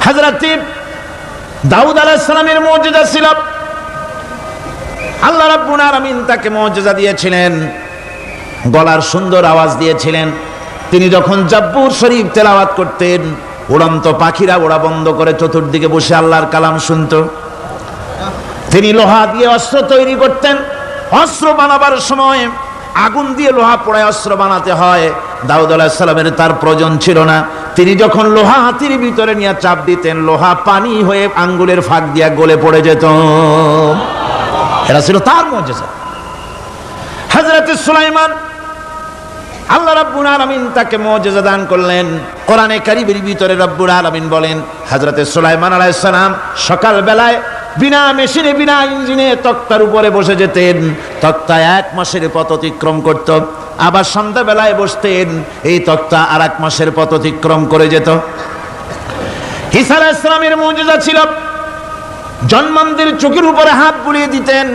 হযরত দাউদ আলাইহিস সালামের মুজিজা ছিল, আল্লাহ রাব্বুল আলামিন তাকে মুজিজা দিয়েছিলেন, গলার সুন্দর আওয়াজ দিয়েছিলেন। তিনি যখন জাব্বুর শরীফ তেলাওয়াত করতেন, উড়ন্ত পাখিরা ওড়া বন্ধ করে চতুর্দিকে বসে আল্লাহর কালাম শুনত। তিনি লোহা দিয়ে অস্ত্র তৈরি করতেন। অস্ত্র বানাবার সময় আগুন দিয়ে লোহা পোড়ায় অস্ত্র বানাতে হয়। দাউদ আলাইহিস সালামের তার প্রয়োজন ছিল না। তিনি যখন লোহা হাতির ভিতরে নিয়ে চাপ দিতেন, লোহা পানি হয়ে আঙ্গুলের ফাঁক দিয়ে গলে পড়ে যেত। এটা ছিল তার মুজিজা। হযরত সুলাইমান, আল্লাহ রাব্বুল আলামিন তাকে মুজিজা দান করলেন। কোরআনে কারীমের ভিতরে রব্বুল আলামিন বলেন, হযরত সুলাইমান আলাইহিস সালাম সকাল বেলায় বিনা মেশিনে বিনা ইঞ্জিনে তক্তার উপরে বসে যেতেন। তক্তা 1 মাসের পথ অতিক্রম করত। আবার সন্ধ্যা বেলায় বসতেন, এই তক্তা আর 1 মাসের পথ অতিক্রম করে যেত। ঈসা আলাইহিস সালামের মুজিজা ছিল, জন্মান্ধের চোখের উপরে হাত বুলিয়ে দিতেন,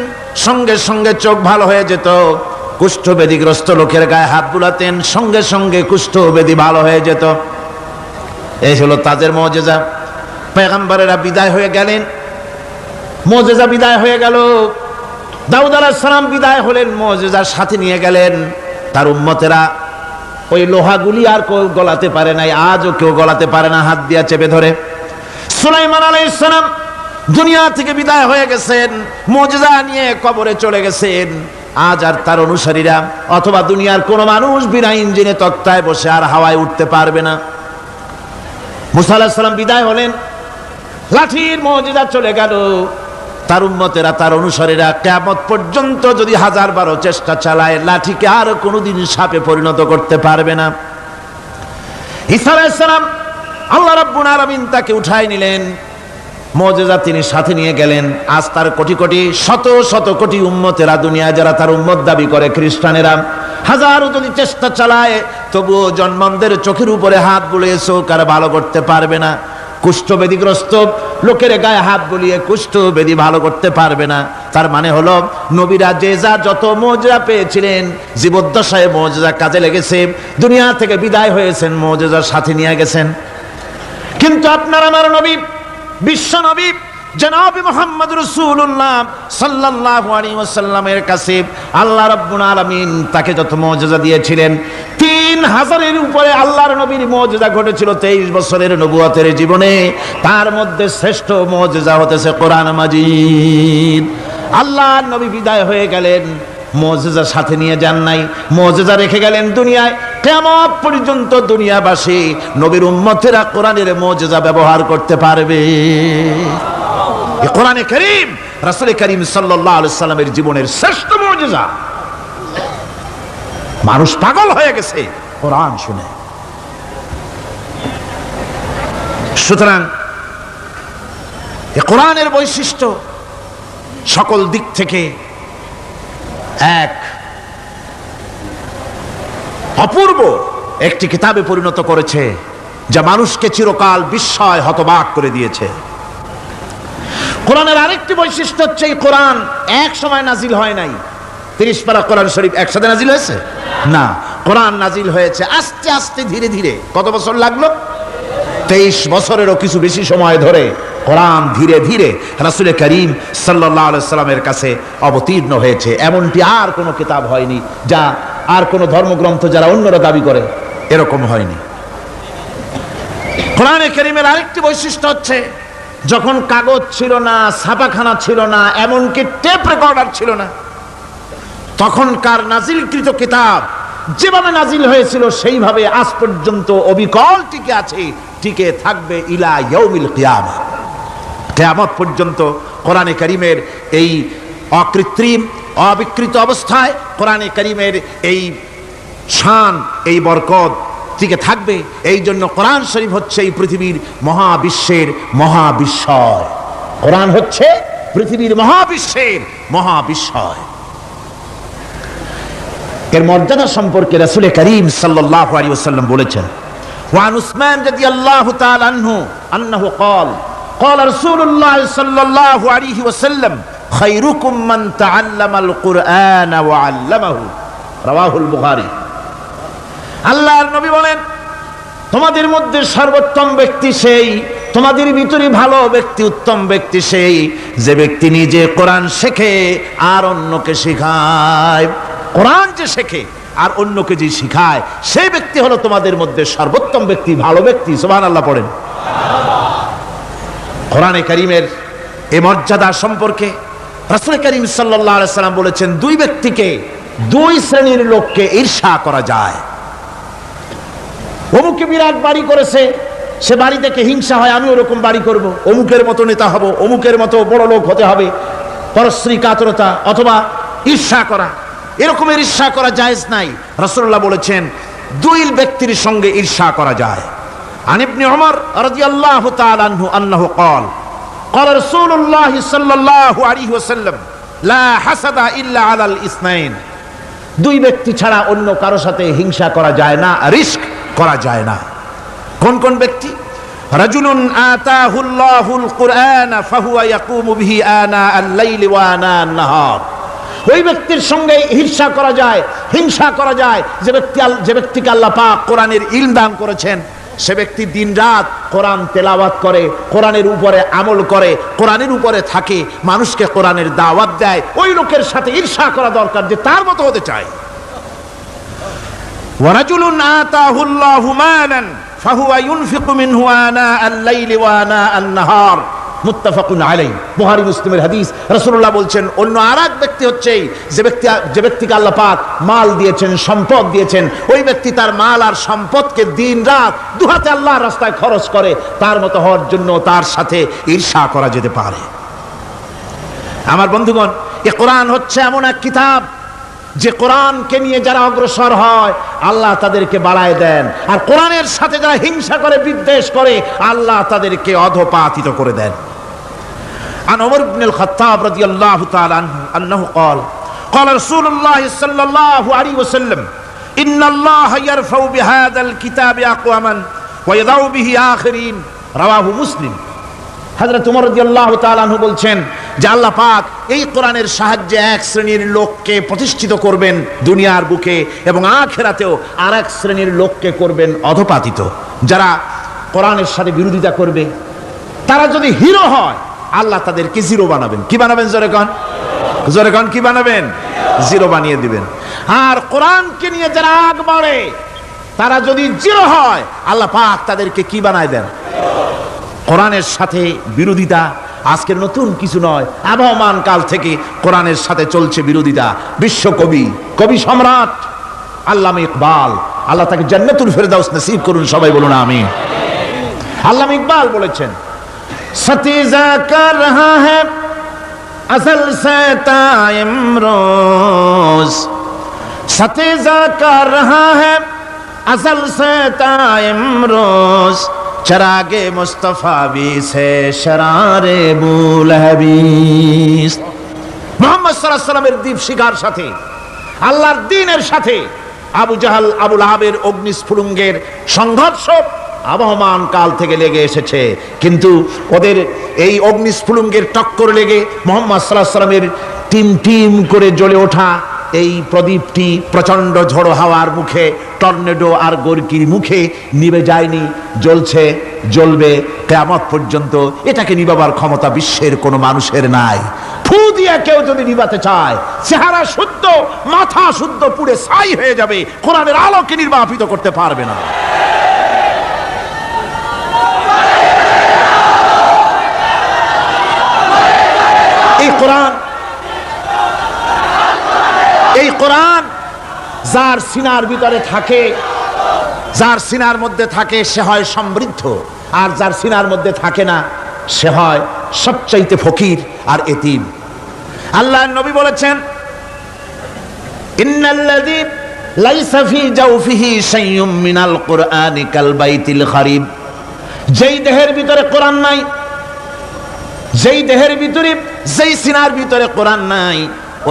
সঙ্গে সঙ্গে চোখ ভালো হয়ে যেত। কুষ্ঠব্যাধিগ্রস্ত লোকের গায়ে হাত বুলাতেন, সঙ্গে সঙ্গে কুষ্ঠব্যাধি ভালো হয়ে যেত। এই হলো তাদের মুজিজা। পয়গম্বরেরা বিদায় হয়ে গেলেন, মুজিজা বিদায় হয়ে গেল। দাউদ আলাইহিস সালাম বিদায় হলেন, মুজিজার সাথে নিয়ে গেলেন। তার উম্মতেরা ওই লোহাগুলি আর কেউ গলাতে পারে নাই, আজও কেউ গলাতে পারে না, হাত দিয়া চেপে ধরে। সুলাইমান আলাইহিস সালাম দুনিয়া থেকে বিদায় হয়ে গেছেন, মুজিজা নিয়ে কবরে চলে গেছেন। আজ আর তার অনুসারীরা অথবা দুনিয়ার কোন মানুষ বিনা ইঞ্জিনে তক্তায় বসে আর হাওয়ায় উঠতে পারবে না। মুসা আলাইহিস সালাম বিদায় হলেন, লাঠির মুজিজা চলে গেল। তার উম্মতেরা, তার অনুসারীরা কিয়ামত পর্যন্ত যদি 1000 চেষ্টা চালায়, লাঠিকে আর কোনোদিন সাপে পরিণত করতে পারবে না। ঈসা আলাইহিস সালাম, আল্লাহ রাব্বুল আলামিন তাকে উঠায় নিলেন, মুজিজা তিনি সাথে নিয়ে গেলেন। আজ তার কোটি কোটি শত শত কোটি উম্মতেরা, দুনিয়ায় যারা তার উম্মত দাবি করে খ্রিস্টানেরা, হাজারো যদি চেষ্টা চালায়, তবুও জন্মান্ধের চোখের উপরে হাত বুলিয়ে চোখ আর ভালো করতে পারবে না। কুষ্ঠব্যাধিগ্রস্ত লোকের গায়ে হাত বুলিয়ে কুষ্ঠব্যাধি ভালো করতে পারবে না। তার মানে হলো, নবীরা যে যা যত মুজিজা পেয়েছিলেন, জীবদ্দশায় মুজিজা কাজে লেগেছে, দুনিয়া থেকে বিদায় হয়েছেন, মুজিজার সাথে নিয়ে গেছেন। কিন্তু আপনার আমার নবী, বিশ্ব নবী জনাব মুহাম্মদ রাসূলুল্লাহ সাল্লাল্লাহু আলাইহি ওয়াসাল্লামের কাছে আল্লাহ রাব্বুল আলামিন তাকে যত মুজিজা দিয়েছিলেন, 3000-এর উপরে আল্লাহর নবীর মুজিজা ঘটেছিল 23 বছরের নবুয়তের জীবনে। তার মধ্যে শ্রেষ্ঠ মুজিজা হতেছে কোরআন মাজিদ। আল্লাহর নবী বিদায় হয়ে গেলেন, মুজিজা সাথে নিয়ে যান নাই, মুজিজা রেখে গেলেন দুনিয়ায়। কিয়ামত পর্যন্ত দুনিয়াবাসী, নবীর উম্মতেরা কোরআনের মুজিজা ব্যবহার করতে পারবে। এই কোরআনে কারীম রাসূল কারীম সাল্লাল্লাহু আলাইহি সাল্লামের জীবনের শ্রেষ্ঠ মুজিজা। মানুষ পাগল হয়ে গেছে কোরআন শুনে। সুতরাং এই কোরআনের বৈশিষ্ট্য সকল দিক থেকে এক অপূর্ব একটি কিতাবে পরিণত করেছে, যা মানুষকে চিরকাল বিস্ময় হতবাক করে দিয়েছে। কোরআনের আরেকটি বৈশিষ্ট্য হচ্ছে, এই কোরআন এক সময় নাজিল হয় নাই। 30 পারা কোরআন শরীফ একসাথে নাজিল হয়েছে না, কোরআন নাজিল হয়েছে আস্তে আস্তে, ধীরে ধীরে। কত বছর লাগলো? 23 বছরেরও কিছু বেশি সময় ধরে কোরআন ধীরে ধীরে রাসূল কারীম সাল্লাল্লাহু আলাইহি সাল্লামের কাছে অবতীর্ণ হয়েছে। এমনটি আর কোনো কিতাব হয়নি, যা আর কোনো ধর্মগ্রন্থ যারা অন্যরা দাবি করে, এরকম হয়নি। কোরআনে কারীমের আরেকটি বৈশিষ্ট্য হচ্ছে, যখন কাগজ ছিল না, ছাপাখানা ছিল না, এমনকি টেপ রেকর্ডার ছিল না, তখনকার নাজিলকৃত কিতাব যেভাবে নাজিল হয়েছিল সেইভাবে আজ পর্যন্ত অবিকল টিকে আছে, টিকে থাকবে ইলা ইয়াউমিল কিয়ামা। কিয়ামত পর্যন্ত কোরআনে কারীমের এই অকৃত্রিম অবিকৃত অবস্থায় কোরআনে কারীমের এই শান, এই বরকত টিকে থাকবে। এই জন্য কোরআন শরীফ হচ্ছে এই পৃথিবীর মহাবিশ্বের মহাবিস্ময়। কোরআন হচ্ছে পৃথিবীর মহাবিশ্বের মহাবিস্ময়। এর মর্যাদা সম্পর্কে রাসূল কারীম সাল্লাল্লাহু আলাইহি ওয়াসাল্লাম বলেছেন, ওয়ান উসমান রাদিয়াল্লাহু তাআলা আনহু আন্নাহু قال قال رسول الله صلى الله عليه وسلم خيركم من تعلم القرآن وعلمه رواه البخاري। আল্লাহর নবী বলেন, তোমাদের মধ্যে সর্বোত্তম ব্যক্তি সেই তোমাদের ভিতরে ভালো ব্যক্তি, উত্তম ব্যক্তি সেই যে ব্যক্তি নিজে কোরআন শেখে আর অন্যকে শেখায়। কোরআন যে শেখে আর অন্যকে যে শিখায় সেই ব্যক্তি হলো তোমাদের মধ্যে সর্বোত্তম ব্যক্তি, ভালো ব্যক্তি। সুবহানাল্লাহ পড়েন। কোরআনে কারীমের এই মর্যাদা সম্পর্কে রাসূল করিম সাল্লাল্লাহু আলাইহি সাল্লাম বলেছেন, দুই ব্যক্তিকে, দুই শ্রেণীর লোককে ঈর্ষা করা যায়। অমুকে বিরাট বাড়ি করেছে, সে বাড়ি দেখে হিংসা হয়, আমি ওরকম বাড়ি করব, অমুকের মতো নেতা হব, অমুকের মতো বড় লোক হতে হবে। পরশ্রী কাতরতা অথবা ঈর্ষা করা, এরকমের ঈর্ষা করা জায়েজ নাই। রাসূলুল্লাহ বলেছেন দুই ব্যক্তির সঙ্গে ঈর্ষা করা যায়। আন ইবনে উমর রাদিয়াল্লাহু তাআলা আনহু আন্নাহু قال قال رسول الله صلى الله عليه وسلم لا حسد الا على الاثنين। দুই ব্যক্তি ছাড়া অন্য কারো সাথে হিংসা করা যায় না, রিস্ক করা যায় না। কোন কোন ব্যক্তি? রাজুলুন আতাহুল্লাহুল কুরআন ফাহুয়া ইয়াকুমু বিহি আনা আল-লাইলি ওয়া আনা আন-নাহার। ওই ব্যক্তির সঙ্গে ঈর্ষা করা যায়, হিংসা করা যায় যে ব্যক্তিকে আল্লাহ পাক কোরআনের ইলম দান করেছেন। সে ব্যক্তি দিন রাত কোরআন তেলাওয়াত করে, কোরআনের উপরে আমল করে, কোরআনের উপরে থাকে, মানুষকে কোরআনের দাওয়াত দেয়। ওই লোকের সাথে ঈর্ষা করা দরকার যে তার মতো হতে চায়। ওয়ারাজুলুন আতাহুল্লাহু মালান ফাহুয়া ইউনফিকু মিনহু আনা আল-লাইলি ওয়া আনা আন-নাহার। মুত্তাফাকুন আলাইহি, বুখারী মুসলিমের হাদিস। রাসূলুল্লাহ বলছেন অন্য আরেক ব্যক্তি হচ্ছে যে ব্যক্তিকে আল্লাহ পাক মাল দিয়েছেন, সম্পদ দিয়েছেন, ওই ব্যক্তি তার মাল আর সম্পদকে দিন রাত দুহাতে আল্লাহর রাস্তায় খরচ করে। তার মতো হওয়ার জন্য তার সাথে ঈর্ষা করা যেতে পারে। আমার বন্ধুগণ, এ কোরআন হচ্ছে এমন এক কিতাব যে কোরআনকে নিয়ে যারা অগ্রসর হয় আল্লাহ তাদেরকে বাড়ায় দেন, আর কোরআনের সাথে যারা হিংসা করে, বিদ্বেষ করে, আল্লাহ তাদেরকে অধঃপাতিত করে দেন। عن عمر بن الخطاب رضي الله تعالى عنه أنه قال قال رسول الله صلى الله عليه وسلم إن الله يرفع بهذا الكتاب أقواما ويضع به آخرين رواه مسلم। হযরত ওমর রাদিয়াল্লাহু তাআলা আনহু বলছেন যে আল্লাহ পাক এই কোরআনের সাহায্যে এক শ্রেণীর লোককে প্রতিষ্ঠিত করবেন দুনিয়ার বুকে, এবং আখিরাতেও আরেক শ্রেণীর লোককে করবেন অধঃপাতিত। যারা কোরআনের সাথে বিরোধিতা করবে, তারা যদি হিরো হয় আল্লাহ তাদেরকে জিরো বানাবেন। কি বানাবেন? জোরে কোন, জোরে কোন, কি বানাবেন? জিরো বানিয়ে দিবেন। আর কোরআনকে নিয়ে যারা আগ বাড়ে, তারা যদি জিরো হয় আল্লাহ পাক তাদেরকে কি বানায় দেন? কোরআনের সাথে বিরোধিতা আজকের নতুন কিছু নয়, আবহমান কাল থেকে কোরআনের সাথে চলছে বিরোধিতা। বিশ্বকবি, কবি সম্রাট আল্লামা ইকবাল, আল্লাহ তাকে জান্নাতুল ফেরদাউস নসিব করুন, সবাই বলুন আমিন। আল্লামা ইকবাল বলেছেন, সতীজা কর রহা হ্যায় আসল সে তাইমরোজ, সতীজা কর রহা হ্যায় আসল সে তাইমরোজ, চরাগে মুস্তফা বি সে শরারে বুলহবিস। মুহাম্মদ সাল্লাল্লাহু আলাইহি ওয়াসাল্লামের দ্বীপ শিখার সাথে, আল্লাহর দ্বীনের সাথে আবু জাহাল, আবু লাহাবের অগ্নিস্ফুলিঙ্গের সংঘর্ষ আবহমান কাল থেকে লেগে এসেছে। কিন্তু ওদের এই অগ্নিস্ফুলিঙ্গের টক্কর লেগে মুহাম্মদ সাল্লাল্লাহু আলাইহি ওয়াসাল্লামের টিম টিম করে জ্বলে ওঠা এই প্রদীপটি প্রচন্ড ঝড়ো হাওয়ার মুখে, টর্নেডো আর গর্কির মুখে নিভে যায়নি, জ্বলছে, জ্বলবে কিয়ামত পর্যন্ত। এটাকে নিভাবার ক্ষমতা বিশ্বের কোনো মানুষের নাই। ফু দিয়ে কেউ যদি নিভাতে চায়, চেহারা শুদ্ধ, মাথা শুদ্ধ, পুড়ে ছাই হয়ে যাবে, কোরআনের আলোকে নির্বাপিত করতে পারবে না। এই কোরআন যার সিনার ভিতরে থাকে, যার সিনার মধ্যে থাকে সে হয় সমৃদ্ধ, আর যার সিনার মধ্যে থাকে না সে হয় সবচাইতে ফকির আর এতিম। আল্লাহর নবী বলেছেন, ইন্নাল্লাযী লাইসা ফী জাওফিহি শাইউম মিনাল কুরআনি কাল বাইতিল খারিব। যেই দেহের ভিতরে কোরআন নাই, যেই দেহের ভিতরে, যেই সিনার ভিতরে কোরআন নাই,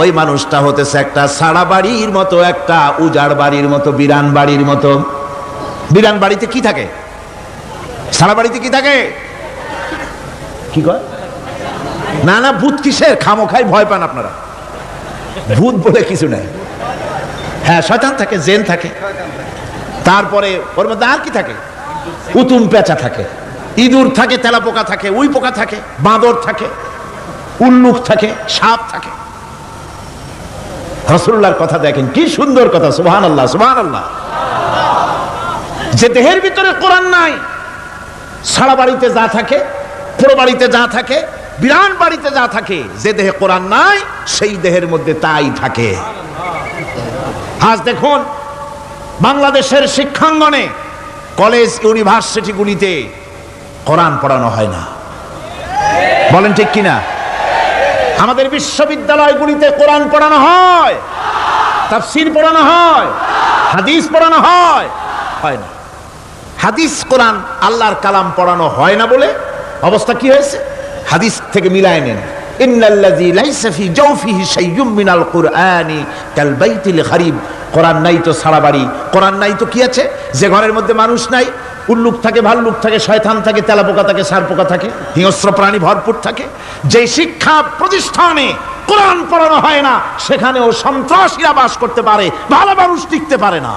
ওই মানুষটা হতেছে একটা সাড়া বাড়ির মতো, একটা উজাড় বাড়ির মতো, বিরান বাড়ির মতো। বিরান বাড়িতে কি থাকে? সাড়া বাড়িতে কি থাকে? কি কয়? না না, ভূত কিসের? খামোখাই ভয় পান আপনারা। ভূত বলে কিছু নাই। হ্যাঁ, শয়তান থাকে, জিন থাকে, তারপরে ওর মধ্যে আর কি থাকে? উতুম পেঁচা থাকে। ইঁদুর থাকে, তেলাপোকা থাকে, উই পোকা থাকে, বাঁদর থাকে, উল্লুক থাকে, সাপ থাকে। রাসূলুল্লাহর কথা দেখেন, কি সুন্দর কথা, সুবহানাল্লাহ সুবহানাল্লাহ। যে দেহের ভিতরে কোরআন নাই, সারা বাড়িতে যা থাকে, পুরো বাড়িতে যা থাকে, বিরান বাড়িতে যা থাকে, যে দেহে কোরআন নাই সেই দেহের মধ্যে তাই থাকে। আজ দেখুন বাংলাদেশের শিক্ষাঙ্গনে, কলেজ ইউনিভার্সিটিগুলিতে কোরআন পড়ানো হয় না, বলেন ঠিক কিনা? আমাদের বিশ্ববিদ্যালয়গুলিতে কোরআন পড়ানো হয়, তাফসীর পড়ানো হয়, হাদিস পড়ানো হয় না। হাদিস কোরআন আল্লাহর কালাম পড়ানো হয় না বলে অবস্থা কি হয়েছে? হাদিস থেকে মিলায় নেন, ইন্নাল্লাযী লাইসা ফি জাওফিহি শাইয়্যুম মিনাল কুরআনি কাল বাইতিল খারিব। কোরআন নাই তো সারা বাড়ি, কোরআন নাই তো কি আছে? যে ঘরের মধ্যে মানুষ নাই, উল্লুক থাকে, ভাল্লুক থাকে, শয়তান থাকে, তেলাপোকা থাকে, সারপোকা থাকে, হিংস্র প্রাণী ভরপুর থাকে। যে শিক্ষা প্রতিষ্ঠানে কোরআন পড়ানো হয় না, সেখানেও সন্ত্রাসীরা বাস করতে পারে, ভালো মানুষ টিকতে পারে না।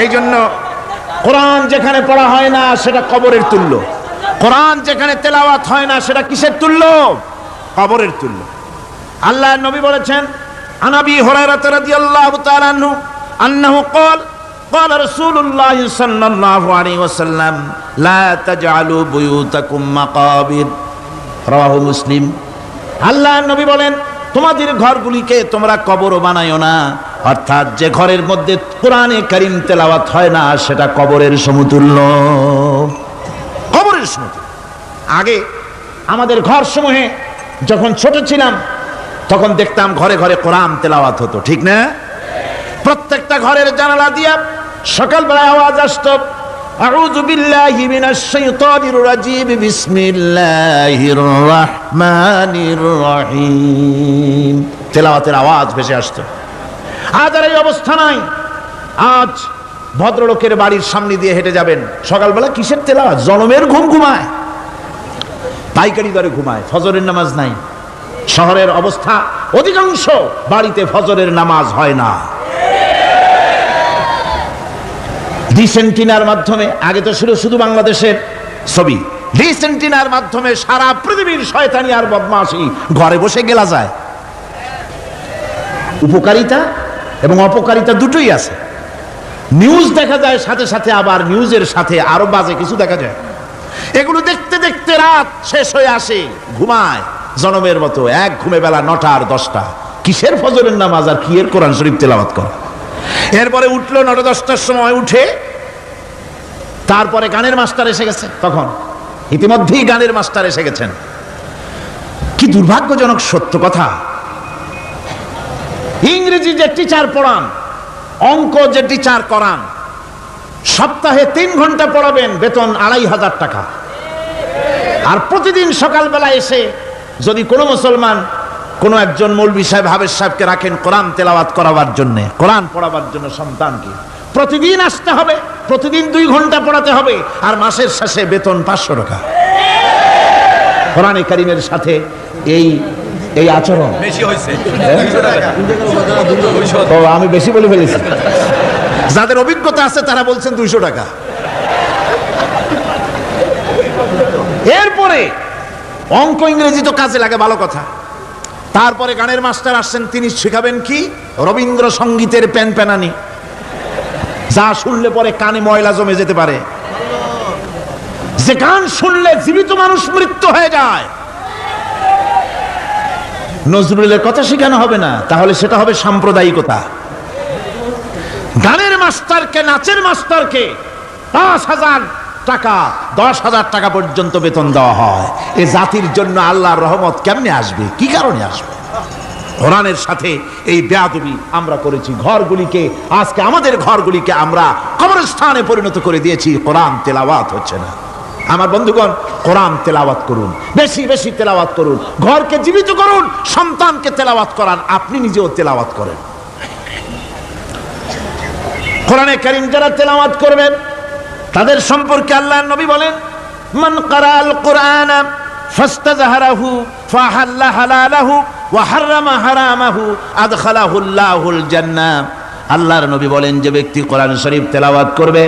এই জন্য কোরআন যেখানে পড়া হয় না সেটা কবরের তুল্য, কোরআন যেখানে তেলাওয়াত হয় না সেটা কিসের তুল্য? কবরের তুল্য। আল্লাহর নবী বলেছেন, আনাবি হুরায়রা রাদিয়াল্লাহু তাআলা আনহু আন্নাহু ক্বাল ক্বালা রাসূলুল্লাহ সাল্লাল্লাহু আলাইহি ওয়াসাল্লাম লা তাজআলু বুয়ুতাকুম মাকাবির, রাওয়াহু মুসলিম। আল্লাহর নবী বলেন, তোমাদের ঘরগুলিকে তোমরা কবরও বানাইও না। অর্থাৎ যে ঘরের মধ্যে কোরআনে কারীম তেলাওয়াত হয় না সেটা কবরের সমতুল্য, কবরের সমতুল্য। আগে আমাদের ঘর সমূহে যখন ছোট ছিলাম তখন দেখতাম ঘরে ঘরে কোরআন তেলাওয়াত হতো, ঠিক না? প্রত্যেকটা ঘরের জানালা দিয়া সকালবেলায় আওয়াজ আসতো, আউযু বিল্লাহি মিনাশ শাইতানির রাজিম, বিসমিল্লাহির রহমানির রহিম, তেলাওয়াতের আওয়াজ ভেসে আসতো। আজ আর এই অবস্থা নাই। আজ ভদ্রলোকের বাড়ির সামনে দিয়ে হেঁটে যাবেন, সকালবেলা কিসের তেলাওয়াত? জনমের ঘুম ঘুমায়, পাইকারি দরে ঘুমায়, ফজরের নামাজ নাই। শহরের অবস্থা, অধিকাংশ বাড়িতে ফজরের নামাজ হয় না। ডিসেন্টিনার মাধ্যমে, আগে তো শুধু বাংলাদেশের ছবি, ডিসেন্টিনার মাধ্যমে সারা পৃথিবীর শয়তানি আর বদমাশি ঘরে বসে গেলা যায়। উপকারিতা এবং অপকারিতা দুটোই আছে। নিউজ দেখা যায়, সাথে সাথে আবার নিউজের সাথে আরো বাজে কিছু দেখা যায়। এগুলো দেখতে দেখতে রাত শেষ হয়ে আসে, ঘুমায় জনমের মতো, এক ঘুমে বেলা 9টা আর 10টা। কিসের ফজরের নামাজ আর কি এর কোরআন শরীফ তেলাওয়াত করা? এরপরে উঠলো 9টা-10টার সময়, উঠে তারপরে গানের মাস্টার এসে গেছে। তখন ইতিমধ্যেই গানের মাস্টার এসে গেছেন। কি দুর্ভাগ্যজনক সত্য কথা, ইংরেজি যে টিচার পড়ান, অঙ্ক যে টিচার করান, সপ্তাহে 3 ঘন্টা পড়াবেন, বেতন 2500 টাকা। আর প্রতিদিন সকালবেলা এসে যদি কোনো মুসলমান, কোনো একজন মৌলভী সাহেব, হাফেজ সাহেবকে রাখেন কোরআন তেলাওয়াত করাবার জন্য, কোরআন পড়াবার জন্য সন্তানকে, প্রতিদিন আসতে হবে, প্রতিদিন 2 ঘন্টা পড়াতে হবে, আর মাসের শেষে বেতন 500 টাকা। কোরআনে কারীমের সাথে এই আচরণ বেশি হয়েছে। আমি বেশি বলে ফেলেছি। যাদের অভিজ্ঞতা আছে তারা বলছেন 200 টাকা। এরপরে অঙ্ক ইংরেজি তো কাজে লাগে, ভালো কথা। তারপরে গানের মাস্টার আসছেন, তিনি শেখাবেন কি? রবীন্দ্রসঙ্গীতের প্যানপ্যানানি, যা শুনলে পরে কানে ময়লা জমে যেতে পারে, যে গান শুনলে জীবিত মানুষ মৃত্যু হয়ে যায়। নজরুলের কথা শেখানো হবে না, তাহলে সেটা হবে সাম্প্রদায়িকতা। গানের মাস্টারকে, নাচের মাস্টারকে 5,000 টাকা, 10,000 টাকা পর্যন্ত বেতন দেওয়া হয়। এ জাতির জন্য আল্লাহর রহমত কেমনে আসবে? কি কারণে আসবে? কোরআনের সাথে এই বেয়াদবি আমরা করেছি। ঘরগুলিকে, আজকে আমাদের ঘরগুলিকে আমরা কবরস্থানে পরিণত করে দিয়েছি। কোরআন তেলাওয়াত হচ্ছে না। আমার বন্ধুগণ, কোরআন তেলাওয়াত করুন, বেশি বেশি তেলাওয়াত করুন, ঘরকে জীবিত করুন, সন্তানকে তেলাওয়াত করান, আপনি নিজেও তেলাওয়াত করেন। কোরআনে কারীম যারা তেলাওয়াত করবেন তাদের সম্পর্কে আল্লাহর নবী বলেন, মান ক্বারাআল কুরআনা ফাস্তাজহারাহু ফাহাল্লা হালালাহু ওয়া হারামা হারামাহু আদখালাহুল্লাহুল জান্নাহ। আল্লাহর নবী বলেন, যে ব্যক্তি কোরআন শরীফ তেলাওয়াত করবে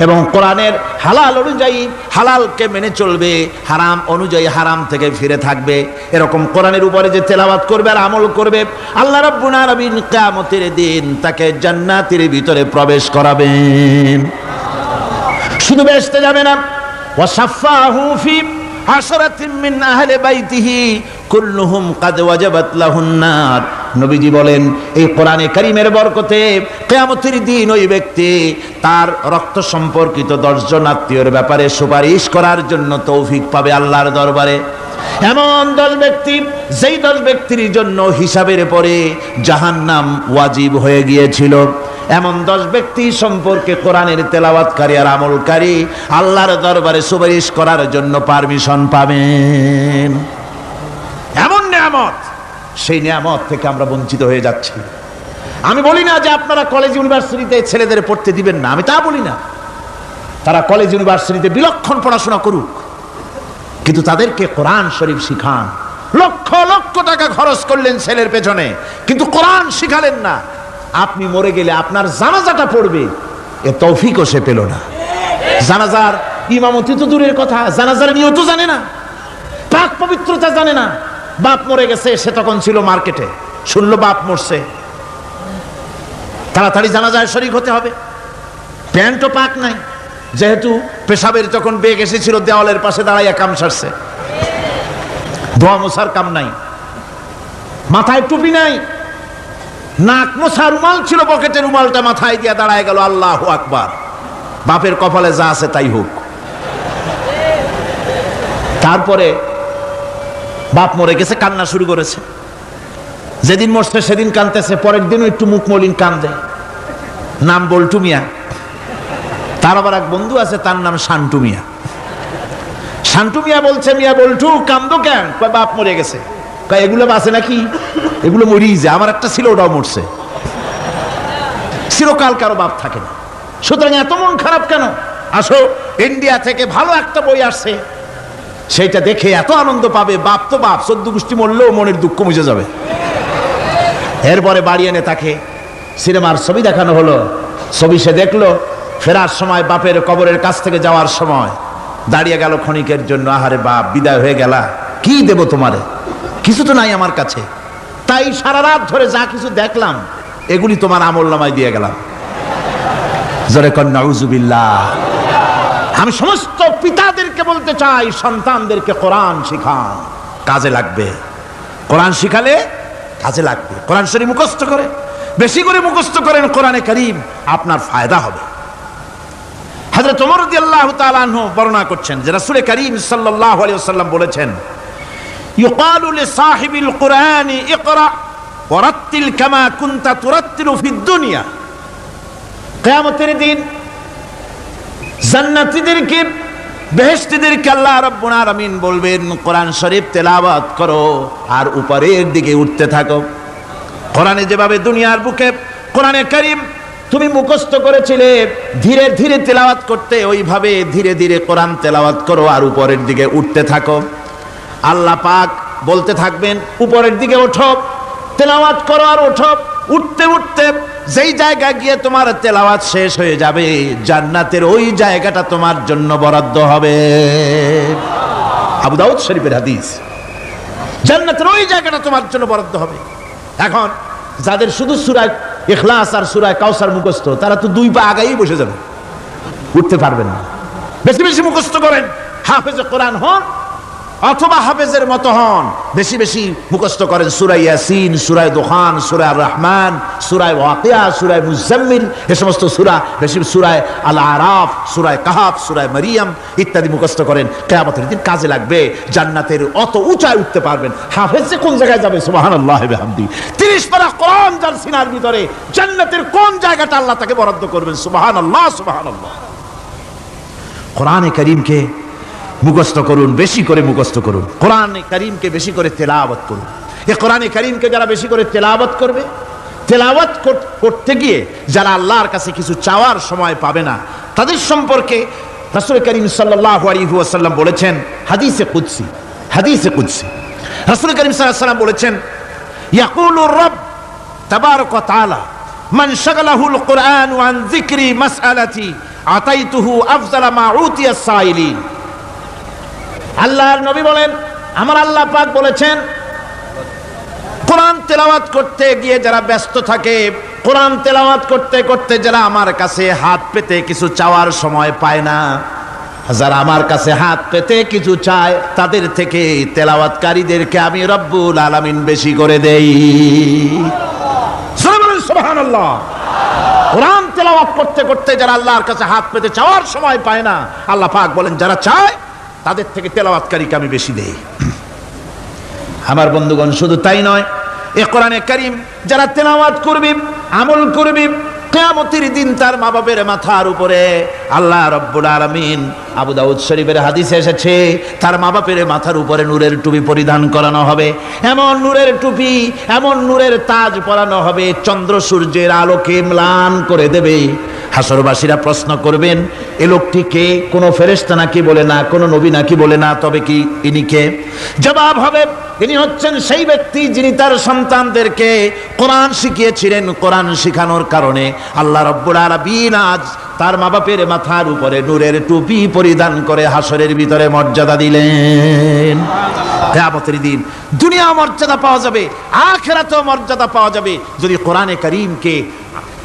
এবং কোরআনের হালাল অনুযায়ী হালালকে মেনে চলবে, হারাম অনুযায়ী হারাম থেকে ফিরে থাকবে, এরকম কোরআনের উপরে যে তেলাওয়াত করবে আর আমল করবে, আল্লাহ রাব্বুল আলামিন কিয়ামতের দিন তাকে জান্নাতের ভিতরে প্রবেশ করাবেন। শুধু বেহেশতে যাবে না, ওয়া শাফাহু ফি আশরাতিন মিন আহলি বাইতিহি কুল্লুহুম কাদ ওয়াজাবাত লাহুন নার। নবীজি বলেন, এই কোরআনে কারীমের বরকতে কিয়ামতের দিন ওই ব্যক্তি তার রক্ত সম্পর্কিত 10 জন আত্মীয়ের ব্যাপারে সুপারিশ করার জন্য তৌফিক পাবে আল্লাহর দরবারে। এমন 10 ব্যক্তি, যেই 10 ব্যক্তির জন্য হিসাবের পরে জাহান্নাম ওয়াজিব হয়ে গিয়েছিল, এমন 10 ব্যক্তি সম্পর্কে কোরআনের তেলাওয়াতকারী আর আমলকারী আল্লাহর দরবারে সুপারিশ করার জন্য পারমিশন পাবেন। এমন নিয়ামত, সেই নিয়ামত থেকে আমরা বঞ্চিত হয়ে যাচ্ছি। আমি বলি না যে আপনারা কলেজ ইউনিভার্সিটিতে ছেলেদের পড়তে দিবেন না, আমি তা বলি না। তারা কলেজ ইউনিভার্সিটিতে বিলক্ষণ পড়াশোনা করুক, কিন্তু তাদেরকে কোরআন শরীফ শিখান। লক্ষ লক্ষ টাকা খরচ করলেন ছেলের পেছনে, কিন্তু কোরআন শিখালেন না। আপনি মরে গেলে আপনার জানাজাটা পড়বে, এ তৌফিকও সে পেল না। জানাজার ইমামতি তো দূরের কথা, জানাজার নিয়ত জানে না, পাক পবিত্রতা জানে না। বাপ মরে গেছে, সে তখন ছিল মার্কেটে, শুনলো বাপ মরছে, তাড়াতাড়ি জানাজায় শরীক হতে হবে। প্যান্টও পাক নাই, যেহেতু পেশাবের যখন বেগ এসেছিল দেওয়ালের পাশে দাঁড়াইয়া কাম সারছে, ধোয়া মোছার কাম নাই, মাথায় টুপি নাই, নাক মোছা রুমাল ছিল পকেটে, রুমালটা মাথায় দিয়া দাঁড়ায় গেল। আল্লাহু আকবার। বাপের কপালে যা আছে তাই হোক। তারপরে বাপ মরে গেছে, কান্না শুরু করেছে। যেদিন মরছে সেদিন কানতেছে, পরের দিনও একটু মুখ মলিন কান্দে। নাম বল্টু মিয়া। তার আবার এক বন্ধু আছে, তার নাম শান্টু মিয়া। শান্টু মিয়া বলছে, মিয়া বল্টু কান্দো কেন? কয় বাপ মরে গেছে। কয় এগুলো বাঁচে নাকি? এগুলো মরিই যায়, আমার একটা ছিল ওটাও মরছে। চিরকাল কারো বাপ থাকে না, সুতরাং এত মন খারাপ কেন? আসো, ইন্ডিয়া থেকে ভালো একটা বই আসছে, সেইটা দেখে এত আনন্দ পাবে। বাপ তো বাপ, 14 গোষ্ঠী মরলেও মনের দুঃখ মুছে যাবে। এরপরে বাড়ি এনে তাকে সিনেমার ছবি দেখানো হলো। ছবি সে দেখলো, ফেরার সময় বাপের কবরের কাছ থেকে যাওয়ার সময় দাঁড়িয়ে গেল ক্ষণিকের জন্য। আহারে বাপ, বিদায় হয়ে গেলা, কি দেব তোমারে? কিছু তো নাই আমার কাছে, তাই সারা রাত ধরে যা কিছু দেখলাম এগুলি তোমার আমলনামায় দিয়ে গেলাম। জোরে কর নাউজুবিল্লাহ। আমি সমস্ত পিতাদেরকে বলতে চাই, সন্তানদেরকে কোরআন শিখান, কাজে লাগবে। কোরআন শিখালে কাজে লাগবে। কোরআন শরীফ মুখস্থ করে, বেশি করে মুখস্থ করেন কোরআনে কারীম, আপনার ফায়দা হবে। হযরত ওমর রাদিয়াল্লাহু তাআলা আনহু বর্ণনা করছেন যে রাসূল কারীম সাল্লাল্লাহু আলাইহি ওয়াসাল্লাম বলেছেন, ইউকালু লিসাহিবিল কুরআনি ইকরা ওয়ারাত্তিল কামা কুনতা তুরাত্তিলু ফিদ দুনিয়া। কিয়ামতের দিন জান্নাতীদেরকে, বেহেশতীদেরকে আল্লাহ রাব্বুল আলামিন বলবেন, কোরআন শরীফ তেলাওয়াত করো আর উপরের দিকে উঠতে থাকো। কোরআনে যেভাবে দুনিয়ার বুকে কোরআনে কারীম তুমি মুখস্থ করেছিলে, ধীরে ধীরে তেলাওয়াত করতে, ওইভাবে ধীরে ধীরে কোরআন তেলাওয়াত করো আর উপরের দিকে উঠতে থাকো। আল্লাহ পাক বলতে থাকবেন, উপরের দিকে ওঠো, তেলাওয়াত করো আর ওঠো। উঠতে উঠতে যেই জায়গা গিয়ে তোমার তেলাওয়াত শেষ হয়ে যাবে, জান্নাতের ওই জায়গাটা তোমার জন্য বরাদ্দ হবে। আবু দাউদ শরীফের হাদিস। জান্নাতের ওই জায়গাটা তোমার জন্য বরাদ্দ হবে। এখন যাদের শুধু সূরা ইখলাস আর সূরা কাউসার মুখস্থ, তারা তো 2 পা আগাই বসে যাবে, উঠতে পারবেন না। বেশি বেশি মুখস্থ করেন, হাফেজে কোরআন হন অথবা হাফেজের মতো হন। বেশি বেশি মুখস্থ করেন সূরা ইয়াসিন, সূরা দুখান, সূরা রহমান, সূরা ওয়াকিয়া, সূরা মুজাম্মিল, এই সমস্ত সূরা, বেশি সূরা আল আরাফ, সূরা কাহাফ, সূরা মারিয়াম ইত্যাদি মুখস্থ করেন। কিয়ামতের দিন কাজে লাগবে। জান্নাতের অত উঁচায় উঠতে পারবেন। হাফেজ যে কোন জায়গায় যাবে, সুবহানাল্লাহি ওয়া বিহামদি। 30 পারা কোরআন যার সিনার ভিতরে, জান্নাতের কোন জায়গাটা আল্লাহ তাকে বরাদ্দ করবেন। সুবহানাল্লাহ, সুবহানাল্লাহ। কোরআনে কারীমকে মুখস্থ করুন, বেশি করে মুখস্থ করুন। কোরআনে কারীমকে বেশি করে তেলাওয়াত করুন। এই কোরআনে কারীমকে যারা বেশি করে তেলাওয়াত করবে, তেলাওয়াত করতে গিয়ে যারা আল্লাহর কাছে কিছু চাওয়ার সময় পাবে না, তাদের সম্পর্কে রাসূল কারীম সাল্লাল্লাহু আলাইহি ওয়াসাল্লাম বলেছেন হাদিসে কুদসি, হাদিসে কুদসি রাসূল করিম সাল্লাল্লাহু আলাইহি ওয়াসাল্লাম বলেছেন, ইয়াকুলুর রাbb তাবারাক ওয়া তাআলা মান শাগালাহুল কুরআন আন যিকরি মাসআলাতি আতাইতুহু আফযালা মা উতিয়াস সাইলিন। আল্লাহর নবী বলেন, আমার আল্লাহ পাক বলেছেন, কোরআন তেলাওয়াত করতে গিয়ে যারা ব্যস্ত থাকে, কোরআন তেলাওয়াত করতে করতে যারা আমার কাছে হাত পেতে কিছু চাওয়ার সময় পায় না, যারা আমার কাছে হাত পেতে কিছু চায়, তাদের থেকে তেলাওয়াতকারীদেরকে আমি রব্বুল আলামিন বেশি করে দেই। সুবহানাল্লাহ। কোরআন তেলাওয়াত করতে করতে যারা আল্লাহর কাছে হাত পেতে চাওয়ার সময় পায় না, আল্লাহ পাক বলেন যারা চায় তাদের থেকে তেলাওয়াতকারীকে আমি বেশি দেই। আমার বন্ধুগণ, শুধু তাই নয়, এই কোরআনে কারীম যারা তেলাওয়াত করবে, আমল করবে, কিয়ামতের দিন তার মা বাপের মাথার উপরে আল্লাহ রাব্বুল আলামিন, আবু দাউদ শরীফের হাদিসে এসেছে, তার মা বাপের মাথার উপরে নূরের টুপি পরিধান করানো হবে। এমন নূরের টুপি, এমন নূরের তাজ পরানো হবে, চন্দ্র সূর্যের আলোকে ম্লান করে দেবে। হাসরবাসীরা প্রশ্ন করবেন, এ লোকটি কে? কোনো ফেরেশতা নাকি বলে না, কোনো নবী নাকি বলে না, তবে কি ইনি কে? জবাব হবে, ইনি হচ্ছেন সেই ব্যক্তি যিনি তার সন্তানদেরকে কোরআন শিখিয়েছিলেন। কোরআন শিখানোর কারণে আল্লাহ রাব্বুল আলামিন আজ তার মা বাপের মাথার উপরে নূরের টুপি পরিধান করে হাসরের ভিতরে মর্যাদা দিলেন। কিয়ামতের দিন দুনিয়া মর্যাদা পাওয়া যাবে, আখিরাতেও মর্যাদা পাওয়া যাবে যদি কোরআনে কারীমকে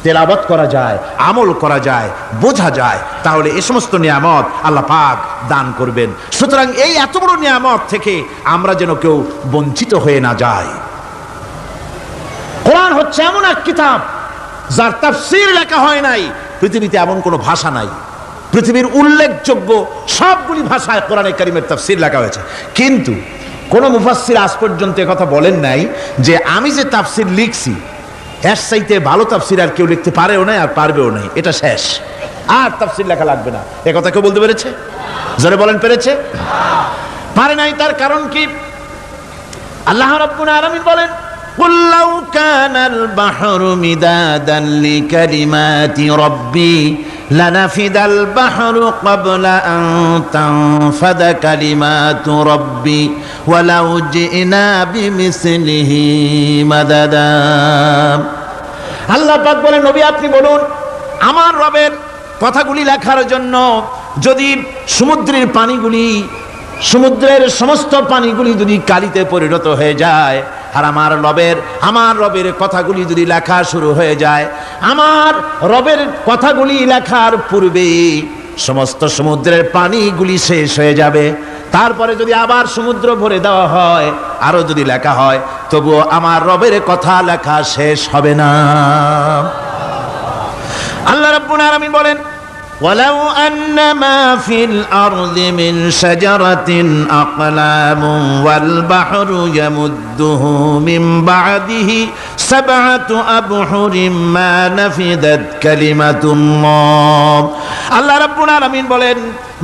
তেলাওয়াত করা যায়, আমল করা যায়, বোঝা যায়, তাহলে এই সমস্ত নিয়ামত আল্লাহ পাক দান করবেন। সুতরাং এই এত বড় নিয়ামত থেকে আমরা যেন কেউ বঞ্চিত হয়ে না যাই। কোরআন হচ্ছে এমন এক কিতাব যার তাফসীর লেখা হয় নাই। পৃথিবীতে এমন কোনো ভাষা নাই, পৃথিবীর উল্লেখযোগ্য সবগুলি ভাষায় কোরআনে কারীমের তাফসীর লেখা হয়েছে, কিন্তু কোন মুফাসসির আজ পর্যন্ত কথা বলেন নাই যে আমি যে তাফসীর লিখছি এর চাইতে ভালো তাফসীর আর কেউ লিখতে পারেও না, আর পারবেও না, এটা শেষ, আর তাফসীর লেখা লাগবে না। এ কথা কেউ বলতে পেরেছে? জোরে বলেন, পেরেছে? পারে নাই। তার কারণ কি? আল্লাহ রাব্বুল আলামিন বলেন, قُلْ لَوْ كَانَ الْبَحْرُ مِدَادًا لِكَلِمَاتِ رَبِّي لَنَفِدَ الْبَحْرُ قَبْلَ أَن تَنفَدَ كَلِمَاتُ رَبِّي وَلَوْ جِئْنَا بِمِثْلِهِ مَدَدًا। আল্লাহ পাক বলেন, নবী আপনি বলুন, আমার রবের কথাগুলি লেখার জন্য যদি সমুদ্রের পানিগুলি, সমুদ্রের সমস্ত পানিগুলি যদি কালিতে পরিণত হয়ে যায়, আর আমার রবের কথাগুলি যদি লেখা শুরু হয়ে যায়, আমার রবের কথাগুলি লেখার পূর্বে সমস্ত সমুদ্রের পানিগুলি শেষ হয়ে যাবে, তারপরে যদি আবার সমুদ্র ভরে দেওয়া হয়, আরো যদি লেখা হয়, তবুও আমার রবের কথা লেখা শেষ হবে না। আল্লাহ রাব্বুল আলামিন বলেন, وَلَوْ أَنَّ مَا فِي الْأَرْضِ مِنْ شَجَرَةٍ أَقْلَامٌ وَالْبَحْرُ يَمُدُّهُ مِنْ بَعْدِهِ سَبْعَةُ أَبْحُرٍ مَا نَفِدَتْ كَلِمَةُ اللَّهِ। আল্লাহ রাব্বুল আলামিন বলেন,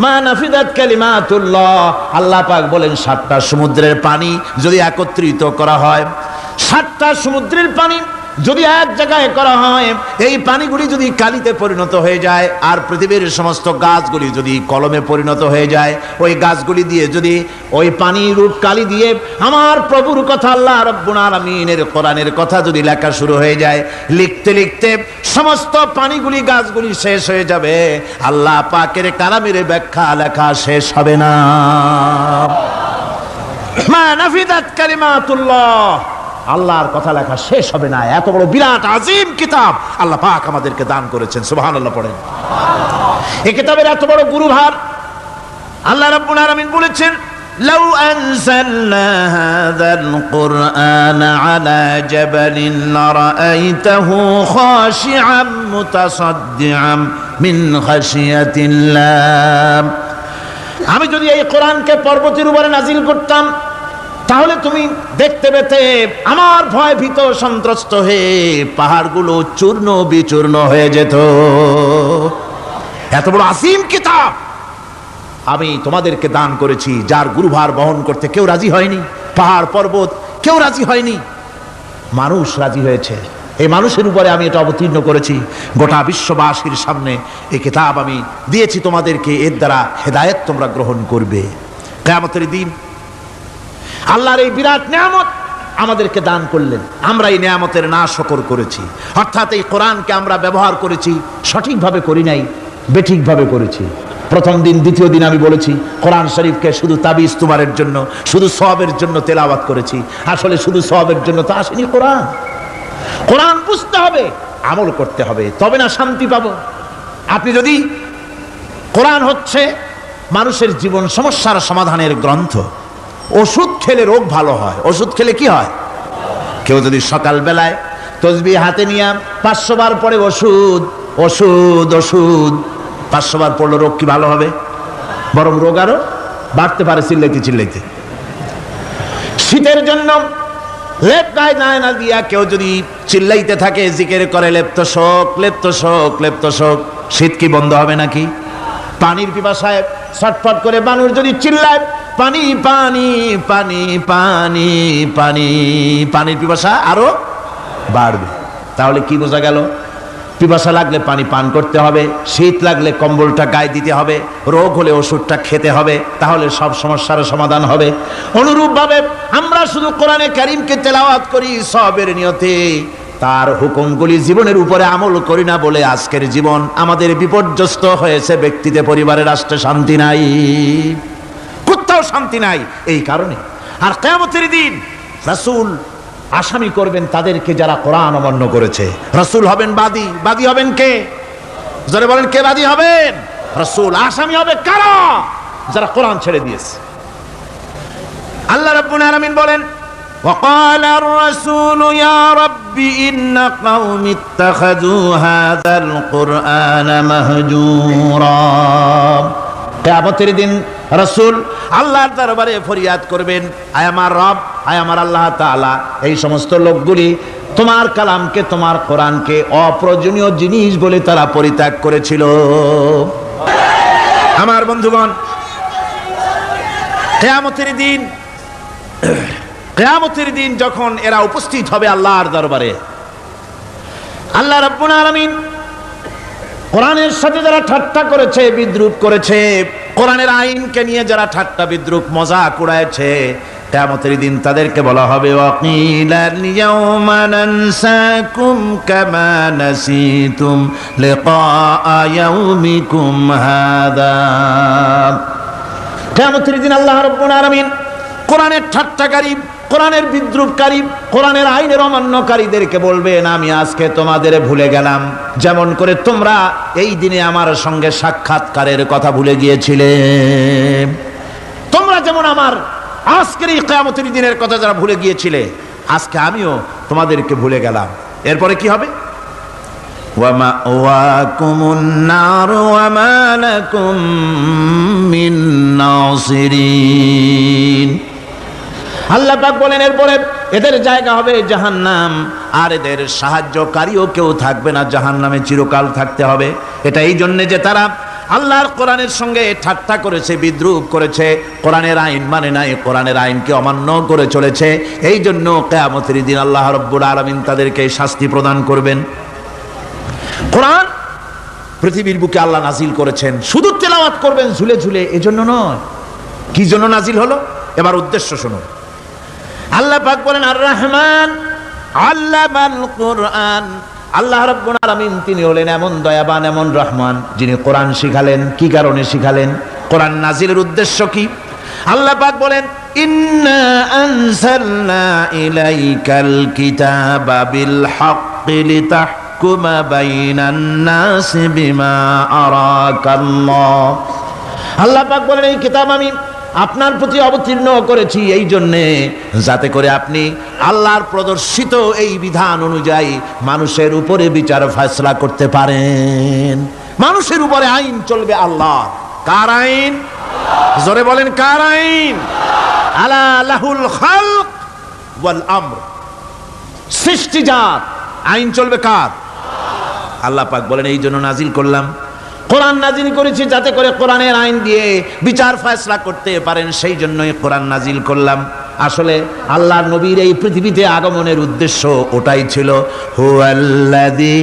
মা নাফিদাত কালিমাতুল্লাহ। আল্লাহ পাক বলেন, 7টা সমুদ্রের পানি যদি একত্রিত করা হয়, 7টা সমুদ্রের পানি যদি এক জায়গায় করা হয়, এই পানিগুলি যদি কালিতে পরিণত হয়ে যায়, আর পৃথিবীর সমস্ত গাছগুলি যদি কলমে পরিণত হয়ে যায়, ওই গাছগুলি দিয়ে যদি ওই পানি রূপ কালি দিয়ে আমার প্রভুর কথা, আল্লাহ রাব্বুল আলামিনের কোরআনের কথা যদি লেখা শুরু হয়ে যায়, লিখতে লিখতে সমস্ত পানিগুলি, গাছগুলি শেষ হয়ে যাবে, আল্লাহ পাকের কালামের ব্যাখ্যা লেখা শেষ হবে না। মা নাফিদাত কালিমাতুল্লাহ, আল্লাহর কথা লেখা শেষ হবে না। এত বড় বিরাট আজিম কিতাব আল্লাহ পাক আমাদেরকে দান করেছেন। সুবহানাল্লাহ পড়েন। এই কিতাবের এত বড় গুরুভার আল্লাহ রাব্বুল আলামিন বলেছেন, লাউ আনজালনা হাযাল কুরআনা আলা জাবালিন লারাআইতাহু খাশিআম মুতাসাদ্দিআম মিন খাশিয়াতিল্লাহ। আমি যদি এই কোরআনকে পর্বতের উপরে নাজিল করতাম, তাহলে তুমি দেখতে পেতে আমার ভয় ভীত সন্ত্রস্ত হয়ে পাহাড়গুলো চূর্ণ বিচূর্ণ হয়ে যেত। এত বড় আসিম কিতাব আমি তোমাদেরকে দান করেছি, যার গুরুভার বহন করতে কেউ রাজি হয়নি, পাহাড় পর্বত কেউ রাজি হয়নি, মানুষ রাজি হয়েছে। এই মানুষের উপরে আমি এটা অবতীর্ণ করেছি, গোটা বিশ্ববাসীর সামনে এই কিতাব আমি দিয়েছি তোমাদেরকে, এর দ্বারা হেদায়েত তোমরা গ্রহণ করবে। কিয়ামতের দিন আল্লাহর এই বিরাট নিয়ামত আমাদেরকে দান করলেন, আমরা এই নিয়ামতের নাশকর করেছি। অর্থাৎ এই কোরআনকে আমরা ব্যবহার করেছি, সঠিকভাবে করি নাই, বেঠিকভাবে করেছি। প্রথম দিন দ্বিতীয় দিন আমি বলেছি কোরআন শরীফকে শুধু তাবিজ তুমারের জন্য, শুধু সওয়াবের জন্য তেলাওয়াত করেছি। আসলে শুধু সওয়াবের জন্য তো আসেনি কোরআন। কোরআন বুঝতে হবে, আমল করতে হবে, তবে না শান্তি পাবো। আপনি যদি কোরআন হচ্ছে মানুষের জীবন সমস্যার সমাধানের গ্রন্থ। ওষুধ খেলে রোগ ভালো হয়, ওষুধ খেলে কি হয়? কেউ যদি সকাল বেলায় তসবিহ হাতে নিয়ে 500 বার পরে ওষুধ ওষুধ ওষুধ 500 বার পড়লো, রোগ কি ভালো হবে? বরং রোগ আরো বাড়তে পারে চিল্লাইতে চিল্লাইতে। শীতের জন্য লেপ গায়ে না দিয়া কেউ যদি চিল্লাইতে থাকে, জিকির করে লেপ্ত শোক লেপ্ত শোক লেপ্ত শোক, শীত কি বন্ধ হবে নাকি? পানির পিপাসায় ছটফট করে মানুষ যদি চিল্লায় পানি পানি পানি পানি পানি, পানির পিপাসা আরো বাড়বে। তাহলে কি বোঝা গেল? পিপাসা লাগলে পানি পান করতে হবে, শীত লাগলে কম্বলটা গায়ে দিতে হবে, রোগ হলে ওষুধটা খেতে হবে, তাহলে সব সমস্যার সমাধান হবে। অনুরূপভাবে আমরা শুধু কোরআনে কারীমকে তেলাওয়াত করি সওয়াবের নিয়তে, তার হুকুমগুলি জীবনের উপরে আমল করি না বলে আজকের জীবন আমাদের বিপর্যস্ত হয়েছে। ব্যক্তিতে, পরিবারে, রাষ্ট্রে শান্তি নাই, কোথাও শান্তি নাই এই কারণে। আর কিয়ামতের দিন রাসূল আসামি করবেন তাদেরকে যারা কোরআন অমান্য করেছে। রাসূল হবেন বাদী। বাদী হবেন কে? যারা বলেন কে বাদী হবেন? রাসূল। আসামি হবে কারা? যারা কোরআন ছেড়ে দিয়েছে। আল্লাহ রাব্বুল আলামিন বলেন وقال الرسول يا رب إن قوم اتخذوا هذا القرآن مهجورا। কিয়ামতের দিন রাসূল আল্লাহর দরবারে ফরিয়াদ করবেন, আয় আমার রব, আয় আমার আল্লাহ তাআলা, এই সমস্ত লোকগুলি তোমার কালামকে, তোমার কোরআনকে অপ্রয়োজনীয় জিনিস বলে তারা পরিত্যাগ করেছিল। আমার বন্ধুগণ, কিয়ামতের দিন যখন এরা উপস্থিত হবে আল্লাহর দরবারে, আল্লাহ রাব্বুল আলামিন কোরআনের সাথে যারা ঠাট্টা করেছে, বিদ্রূপ করেছে, কোরআনের আইনকে নিয়ে যারা ঠাট্টা বিদ্রূপ মজাক উড়াইছে, কিয়ামতের দিন তাদেরকে বলা হবে ওয়াকিলাল ইয়াউমা নানসাকুম কামা নাসিতুম লিকা ইয়াউমিকুম হাদা। কিয়ামতের দিন আল্লাহ রাব্বুল আলামিন কোরআনের ঠাট্টাকারী, কোরআনের বিদ্রূপকারী, কোরআনের আইনের অমান্যকারীদেরকে বলবেন আমি আজকে তোমাদের ভুলে গেলাম, যেমন করে তোমরা এই দিনে আমার সঙ্গে সাক্ষাৎকারের কথা ভুলে গিয়েছিলে। তোমরা যেমন আমার আজকের এই কিয়ামতের দিনের কথা যারা ভুলে গিয়েছিলে, আজকে আমিও তোমাদেরকে ভুলে গেলাম। এরপরে কি হবে? ওয়া মাওয়াকুমুন নার ওয়া মা লাকুম মিন নাসিরিন। আল্লাহ পাক বলেন এরপরে এদের জায়গা হবে জাহান্নাম, আর এদের সাহায্যকারীও কেউ থাকবে না, জাহান্নামে চিরকাল থাকতে হবে। এটা এই জন্য যে তারা আল্লাহর কোরআনের সঙ্গে ঠাট্টা করেছে, বিদ্রূপ করেছে, কোরআনের আইন মানে নাই, কোরআনের আইনকে অমান্য করে চলেছে। এই জন্য কিয়ামতের দিন আল্লাহ রাব্বুল আলামিন তাদেরকে শাস্তি প্রদান করবেন। কোরআন পৃথিবীর বুকে আল্লাহ নাজিল করেছেন, শুধু তেলাওয়াত করবেন ঝুলে ঝুলে, এজন্য নয়। কি জন্য নাজিল হলো? এবার উদ্দেশ্য শুনুন। আল্লাহ পাক বলেন আর রহমান আল্লামাল কোরআন। আল্লাহ রাব্বুল আলামিন তিনি হলেন এমন দয়াবান, এমন রহমান, যিনি কোরআন শিখালেন। কি কারণে শিখালেন? কোরআন নাজিলের উদ্দেশ্য কি? আল্লাহ পাক বলেন ইন্না আনজালনা ইলাইকাল কিতাবা বিল হাক্কি লিতাহকুমা বাইনান নাসি বিমা আরাকাল্লাহ। আল্লাহ পাক বলেন এই কিতাব আমি আপনার প্রতি অবতীর্ণ করেছি এই জন্যে যাতে করে আপনি আল্লাহর প্রদর্শিত এই বিধান অনুযায়ী মানুষের উপরে বিচার ফয়সালা করতে পারেন। মানুষের উপরে আইন চলবে আল্লাহ। কার আইন? জোরে বলেন কার আইন? আলা লাহুল খালক ওয়াল আমর। সৃষ্টিজাত আইন চলবে কার? আল্লাহ পাক বলেন এই জন্য নাজিল করলাম, কোরআন নাজিল করেছি যাতে করে কোরআনের আইন দিয়ে বিচার ফয়সালা করতে পারেন, সেই জন্যই কোরআন নাজিল করলাম। আসলে আল্লাহর নবীর এই পৃথিবীতে আগমনের উদ্দেশ্য ওটাই ছিল। হুয়াল্লাযী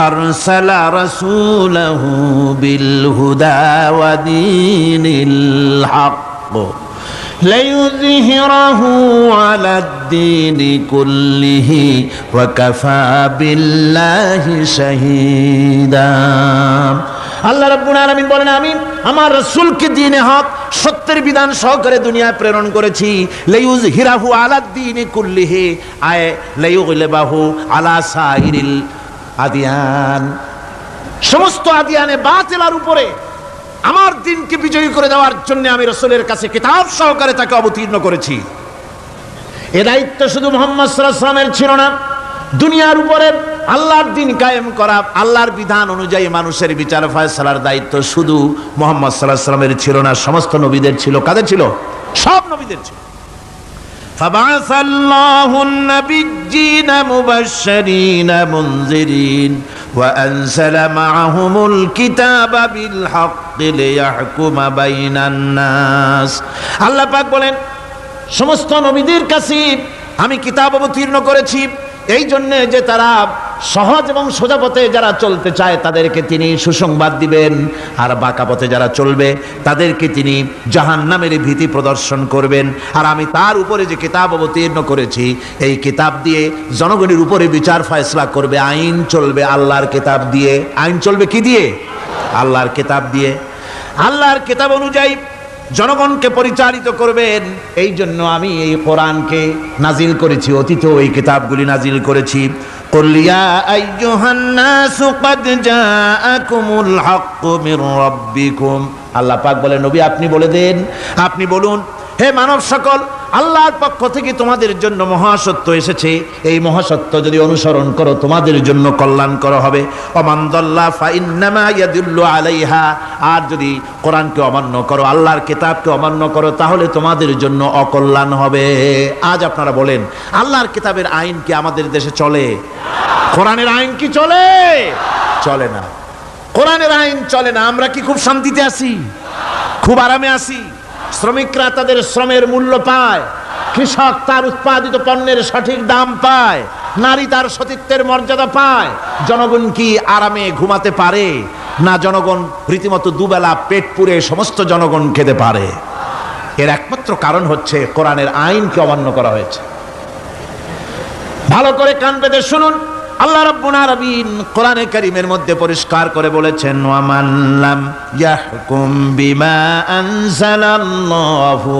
আরসালা রাসূলাহু বিল হুদা ওয়া দীনিল হক লাইয়ুযহিরাহু আলাদ-দীনি কুল্লিহি ওয়া কাফা বিল্লাহি শাহীদা। আল্লাহ রাব্বুল আলামিন বলেন, আমি আমার রাসূলকে দ্বীনে হক সত্যের বিধান সহকারে দুনিয়ায় প্রেরণ করেছি। লাইয়ুযহিরাহু আলাদ-দীনি কুল্লিহি আয় লাইয়ুগলিবাহু আলা সাইরিল আদিয়ান, সমস্ত আদিয়ানে বাতিলের উপরে আমার দ্বীনকে বিজয়ী করে দেওয়ার জন্য আমি রাসূলের কাছে কিতাব সহকারে তাকে অবতীর্ণ করেছি। এ দায়িত্ব শুধু মুহাম্মদ সাল্লাল্লাহু আলাইহি ওয়াসাল্লামের ছিল না, দুনিয়ার উপরে আল্লাহর দ্বীন কায়েম করা, আল্লাহর বিধান অনুযায়ী মানুষের বিচার ফয়সালার দায়িত্ব শুধু মুহাম্মদ সাল্লাল্লাহু আলাইহি ওয়াসাল্লামের ছিল না, সমস্ত নবীদের ছিল। কাদের ছিল? সব নবীদের ছিল। فبعث الله النبيين مبشرين منذرين وأنزل معهم الكتاب بالحق ليحكم بين الناس। আল্লাহ পাক বলেন, সমস্ত নবীদের কাছে আমি কিতাব অবতীর্ণ করেছি এই জন্য যে তারা সহজ এবং সোজা পথে যারা চলতে চায় তাদেরকে তিনি সুসংবাদ দিবেন, আর বাঁকা পথে যারা চলবে তাদেরকে তিনি জাহান্নামের ভীতি প্রদর্শন করবেন। আর আমি তার উপরে যে কিতাব অবতীর্ণ করেছি এই কিতাব দিয়ে জনগণের উপরে বিচার ফয়সলা করবে, আইন চলবে আল্লাহর কিতাব দিয়ে। আইন চলবে কি দিয়ে? আল্লাহর কিতাব দিয়ে। আল্লাহর কিতাব অনুযায়ী জনগণকে পরিচালিত করবেন। এই জন্য আমি এই কোরআনকে নাজিল করেছি, অতীতেও এই কিতাবগুলি নাজিল করেছি। কুল ইয়া আইয়ুহান নাসু ক্বাদ জাআকুমুল হাক্কু মির রাব্বিকুম। আল্লাহ পাক বলেন, নবী আপনি বলে দেন, আপনি বলুন, হে মানব সকল, আল্লাহর পক্ষ থেকে তোমাদের জন্য মহাসত্য এসেছে, এই মহাসত্য যদি অনুসরণ করো তোমাদের জন্য কল্যাণকর হবে। ওমান দাল্লা ফাইন্নামা ইয়াদুল্লু আলাইহা, আর যদি কোরআনকে অমান্য করো, আল্লাহর কিতাবকে অমান্য করো, তাহলে তোমাদের জন্য অকল্যাণ হবে। আজ আপনারা বলেন, আল্লাহর কিতাবের আইন কি আমাদের দেশে চলে? কোরআনের আইন কি চলে? চলে না। কোরআনের আইন চলে না। আমরা কি খুব শান্তিতে আছি? খুব আরামে আছি? শ্রমিকরা তাদের শ্রমের মূল্য পায়, কৃষক তার উৎপাদিত পণ্যের সঠিক দাম পায়, নারী তার সতীত্বের মর্যাদা পায়, জনগণ কি আরামে ঘুমাতে পারে? না, জনগণ রীতিমতো দুবেলা পেট পুরে সমস্ত জনগণ খেতে পারে। এর একমাত্র কারণ হচ্ছে কোরআনের আইনকে অমান্য করা হয়েছে। ভালো করে কান পেতে শুনুন, আল্লাহ রাব্বুল আলামিন কোরআনে কারীমের মধ্যে পরিষ্কার করে বলেছেন, ওয়া মান লাম ইয়াহকুম বিমা আনজালাল্লাহু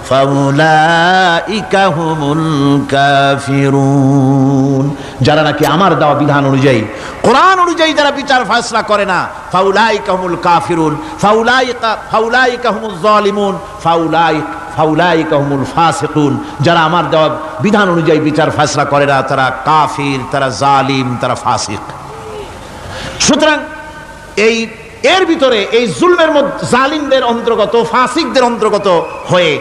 ফাউলাইকা হুমুল কাফিরুন। যারা নাকি আমার দেওয়া বিধান অনুযায়ী, কোরআন অনুযায়ী যারা বিচার ফয়সালা করে না, ফাউলাইকা হুমুল কাফিরুন, ফাউলাইকা হুমুজ জালিমুন, ফাউলাইকা হুমুল ফাসিকুন। যারা আমার দেওয়া বিধান অনুযায়ী বিচার ফয়সালা করে না তারা কাফির, তারা জালিম, তারা ফাসিক। সুতরাং এর ভিতরে এই জুলমের মধ্যে জালিমদের অন্তর্গত, ফাসিকদের অন্তর্গত হয়ে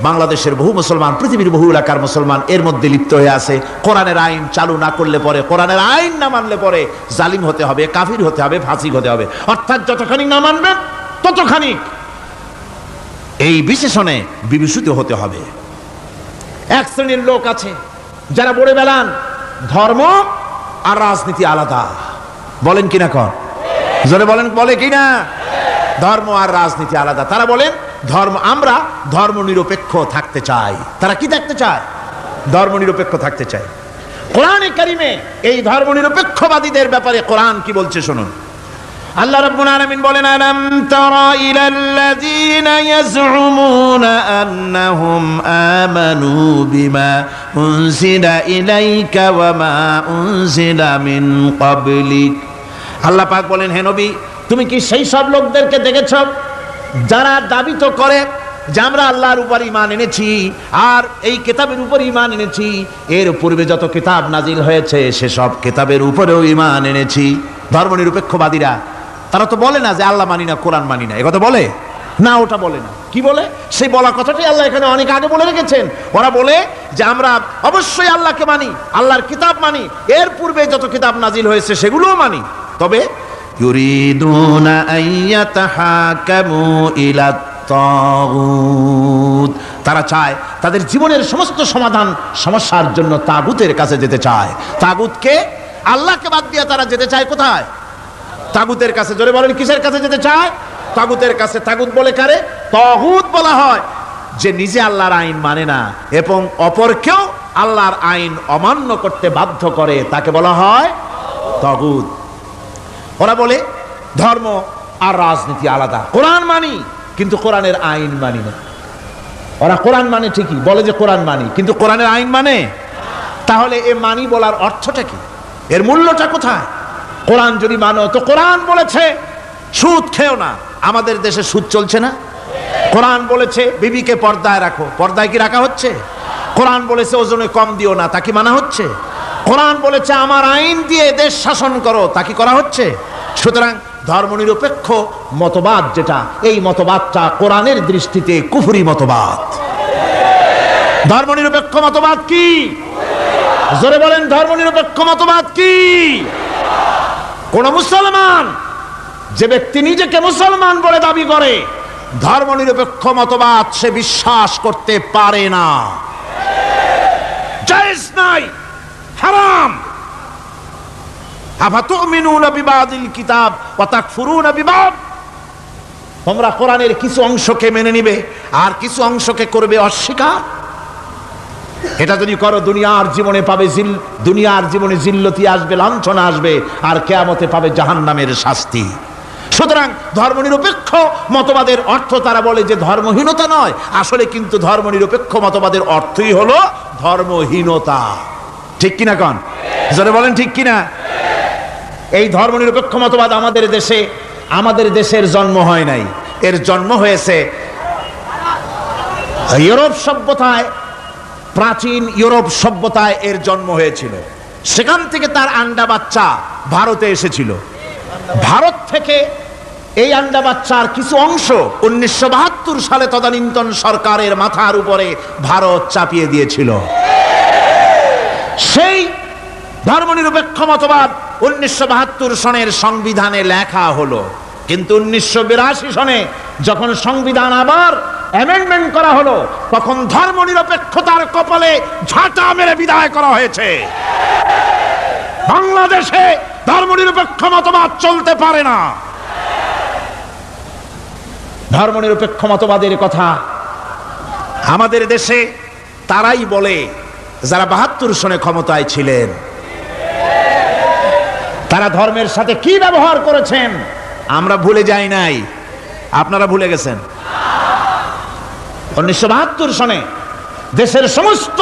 বাংলাদেশের বহু মুসলমান, পৃথিবীর বহু এলাকার মুসলমান এর মধ্যে লিপ্ত হয়ে আছে। কোরআনের আইন চালু না করলে পরে, কোরআনের আইন না মানলে পরে জালিম হতে হবে, কাফির হতে হবে, ফাসিক হতে হবে। অর্থাৎ যতখানি না মানবেন ততখানি এই বিশেষণে বিভূষিত হতে হবে। এক শ্রেণীর লোক আছে যারা বলে বেড়ান ধর্ম আর রাজনীতি আলাদা। বলেন কিনা? কর জোরে বলেন, বলে কিনা? ধর্ম আর রাজনীতি আলাদা। তারা বলেন আমরা ধর্ম নিরপেক্ষ থাকতে চাই। তারা কি থাকতে চায়? ধর্ম নিরপেক্ষ থাকতে চায়। কোরআনে কারীমে এই ধর্ম নিরপেক্ষবাদীদের ব্যাপারে কোরআন কি বলছে শুনুন। আল্লাহ রাব্বুল আলামিন বলেন, আলাম তারা ইলাল্লাযীনা ইয়াজউমুনা আন্নাহুম আমানু বিমা উনজিলা ইলাইকা ওয়া মা উনজিলা মিন ক্বাবলিক। আল্লাহ পাক বলেন, হে নবী তুমি কি সেই সব লোকদেরকে দেখেছো যারা দাবি তো করে যে আমরা আল্লাহর উপর ঈমান এনেছি আর এই কিতাবের উপর ঈমান এনেছি, এর পূর্বে যত কিতাব নাজিল হয়েছে সেসব কিতাবের উপরেও ঈমান এনেছি। ধর্মনিরপেক্ষবাদীরা তারা তো বলে না যে আল্লাহ মানি না, কোরআন মানি না, একথা বলে না, ওটা বলে না। কি বলে? সেই বলা কথাটাই আল্লাহ এখানে অনেক আগে বলে রেখেছেন। ওরা বলে যে আমরা অবশ্যই আল্লাহকে মানি, আল্লাহর কিতাব মানি, এর পূর্বে যত কিতাব নাজিল হয়েছে সেগুলোও মানি, তবে ইউরিদুনা আইয়াতাহাকামু ইলাত তাগুত, তারা চায় তাদের জীবনের সমস্ত সমাধান সমস্যার জন্য তাগুতের কাছে যেতে চায়। তাগুতকে, আল্লাহকে বাদ দিয়ে তারা যেতে চায় কোথায়? তাগুতের কাছে। জোরে বলেন, কিসের কাছে যেতে চায়? তাগুতের কাছে। তাগুত বলে কারে? তাগুত বলা হয় যে নিজে আল্লাহর আইন মানে না এবং অপরকেও আল্লাহর আইন অমান্য করতে বাধ্য করে, তাকে বলা হয় তাগুত। ওরা বলে ধর্ম আর রাজনীতি আলাদা, কোরআন মানি কিন্তু কোরআনের আইন মানি না। ওরা কোরআন মানে ঠিকই, বলে যে কোরআন মানি, কিন্তু কোরআনের আইন মানে। তাহলে এ মানি বলার অর্থটা কি, এর মূল্যটা কোথায়? কোরআন যদি মানো তো কোরআন বলেছে সুদ খেও না, আমাদের দেশে সুদ চলছে না। কোরআন বলেছে বিবিকে পর্দায় রাখো, পর্দায় কি রাখা হচ্ছে? কোরআন বলেছে ওজনে কম দিও না, তা কি মানা হচ্ছে? কোরআন বলেছে আমার আইন দিয়ে দেশ শাসন করো, তা কি করা হচ্ছে? সুতরাং ধর্মনিরপেক্ষ মতবাদ যেটা, এই মতবাদটা কোরআনের দৃষ্টিতে কুফরি মতবাদ। ধর্মনিরপেক্ষ মতবাদ কি? জোরে বলেন, ধর্মনিরপেক্ষ মতবাদ কি? কোন মুসলমান, যে ব্যক্তি নিজেকে মুসলমান বলে দাবি করে, ধর্মনিরপেক্ষ মতবাদ সে বিশ্বাস করতে পারে না, জায়েজ নাই, হারাম। আফাতুমিনুনা বিবাদিল কিতাব ওয়া তাকফুরুনা বিবাদ, তোমরা কোরআনের কিছু অংশকে মেনে নিবে আর কিছু অংশকে করবে অস্বীকার। এটা যদি করো দুনিয়ার জীবনে পাবে দুনিয়ার জীবনে জিল্লতি আসবে, লাঞ্ছনা আসবে, আর কিয়ামতে পাবে জাহান্নামের শাস্তি। সুতরাং ধর্মনিরপেক্ষ মতবাদের অর্থ তারা বলে যে ধর্মহীনতা নয়, আসলে কিন্তু ধর্মনিরপেক্ষ মতবাদের অর্থই হলো ধর্মহীনতা। ঠিক কিনা কন? জোরে বলেন ঠিক কিনা? এই ধর্মনিরপেক্ষ মতবাদ আমাদের দেশের জন্ম হয় নাই, এর জন্ম হয়েছে ইউরোপ সভ্যতায়। প্রাচীন ইউরোপ সভ্যতায় এর জন্ম হয়েছিল, সেখান থেকে তার আন্ডা বাচ্চা ভারতে এসেছিল। ভারত থেকে এই আন্ডা বাচ্চার কিছু অংশ 1972 সালে তদানীন্তন সরকারের মাথার উপরে ভারত চাপিয়ে দিয়েছিল। সেই ধর্মনিরপেক্ষ মতবাদ 1972 সনের সংবিধানে লেখা হলো, কিন্তু 1982 সনে যখন সংবিধান আবার অ্যামেন্ডমেন্ট করা হলো, তখন ধর্মনিরপেক্ষতার কপালে ঝাঁটা মেরে বিদায় করা হয়েছে। বাংলাদেশে ধর্মনিরপেক্ষ মতবাদ চলতে পারে না। ধর্মনিরপেক্ষ মতবাদের কথা আমাদের দেশে তারাই বলে যারা 72 সনে ক্ষমতায় ছিলেন। তারা ধর্মের সাথে কি ব্যবহার করেছেন আমরা ভুলে যাই নাই, আপনারা ভুলে গেছেন। 1972 সনে দেশের সমস্ত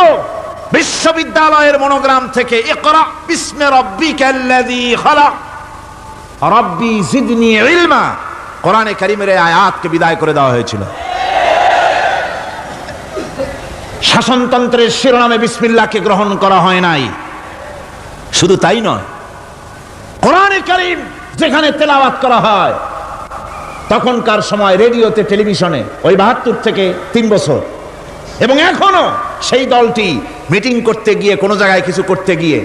বিশ্ববিদ্যালয়ের মনোগ্রাম থেকে ইকরা বিসমি রাব্বিকাল্লাযী খালাক রাব্বি জিদনি ইলমা, কোরআনে কারীমের এই আয়াতকে বিদায় করে দেওয়া হয়েছিল। শাসনতন্ত্রের শিরোনামে বিসমিল্লাহকে গ্রহণ করা হয় নাই। শুধু তাই নয়, কোরআনে কারীম যেখানে তেলাওয়াত করা হয়, তখনকার সময় রেডিওতে, টেলিভিশনে, ওই 72 থেকে 3 বছর, এবং এখনো সেই দলটি মিটিং করতে গিয়ে, কোনো জায়গায় কিছু করতে গিয়ে,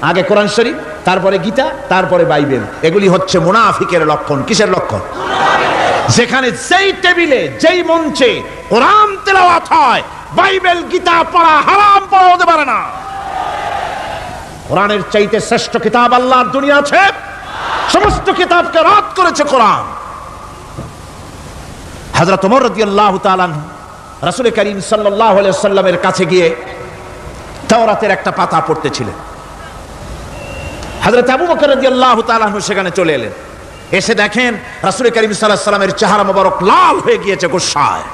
আগে কোরআন শরীফ, তারপরে গীতা, তারপরে বাইবেল, এগুলি হচ্ছে মুনাফিকের লক্ষণ। কিসের লক্ষণ? যেখানে যেই টেবিলে, যেই মঞ্চে কোরআন তেলাওয়াত হয়, বাইবেল গীতা পড়া হারাম, পড়া হতে পারে না। কোরআনের চাইতে শ্রেষ্ঠ কিতাব আল্লাহর দুনিয়া আছে? সমস্ত কিতাবকে রদ করেছে কোরআন। হযরত ওমর রাদিয়াল্লাহু তাআলা আনহু রাসূল করিম সাল্লাল্লাহু আলাইহি ওয়াসাল্লামের কাছে গিয়ে তাওরাতের একটা পাতা পড়তেছিলেন। হযরত আবু বকর রাদিয়াল্লাহু তাআলা আনহু সেখানে চলে এলেন। এসে দেখেন রাসূল করিম সাল্লাল্লাহু আলাইহি ওয়াসাল্লামের চেহারা মোবারক লাল হয়ে গিয়েছে গোসায়।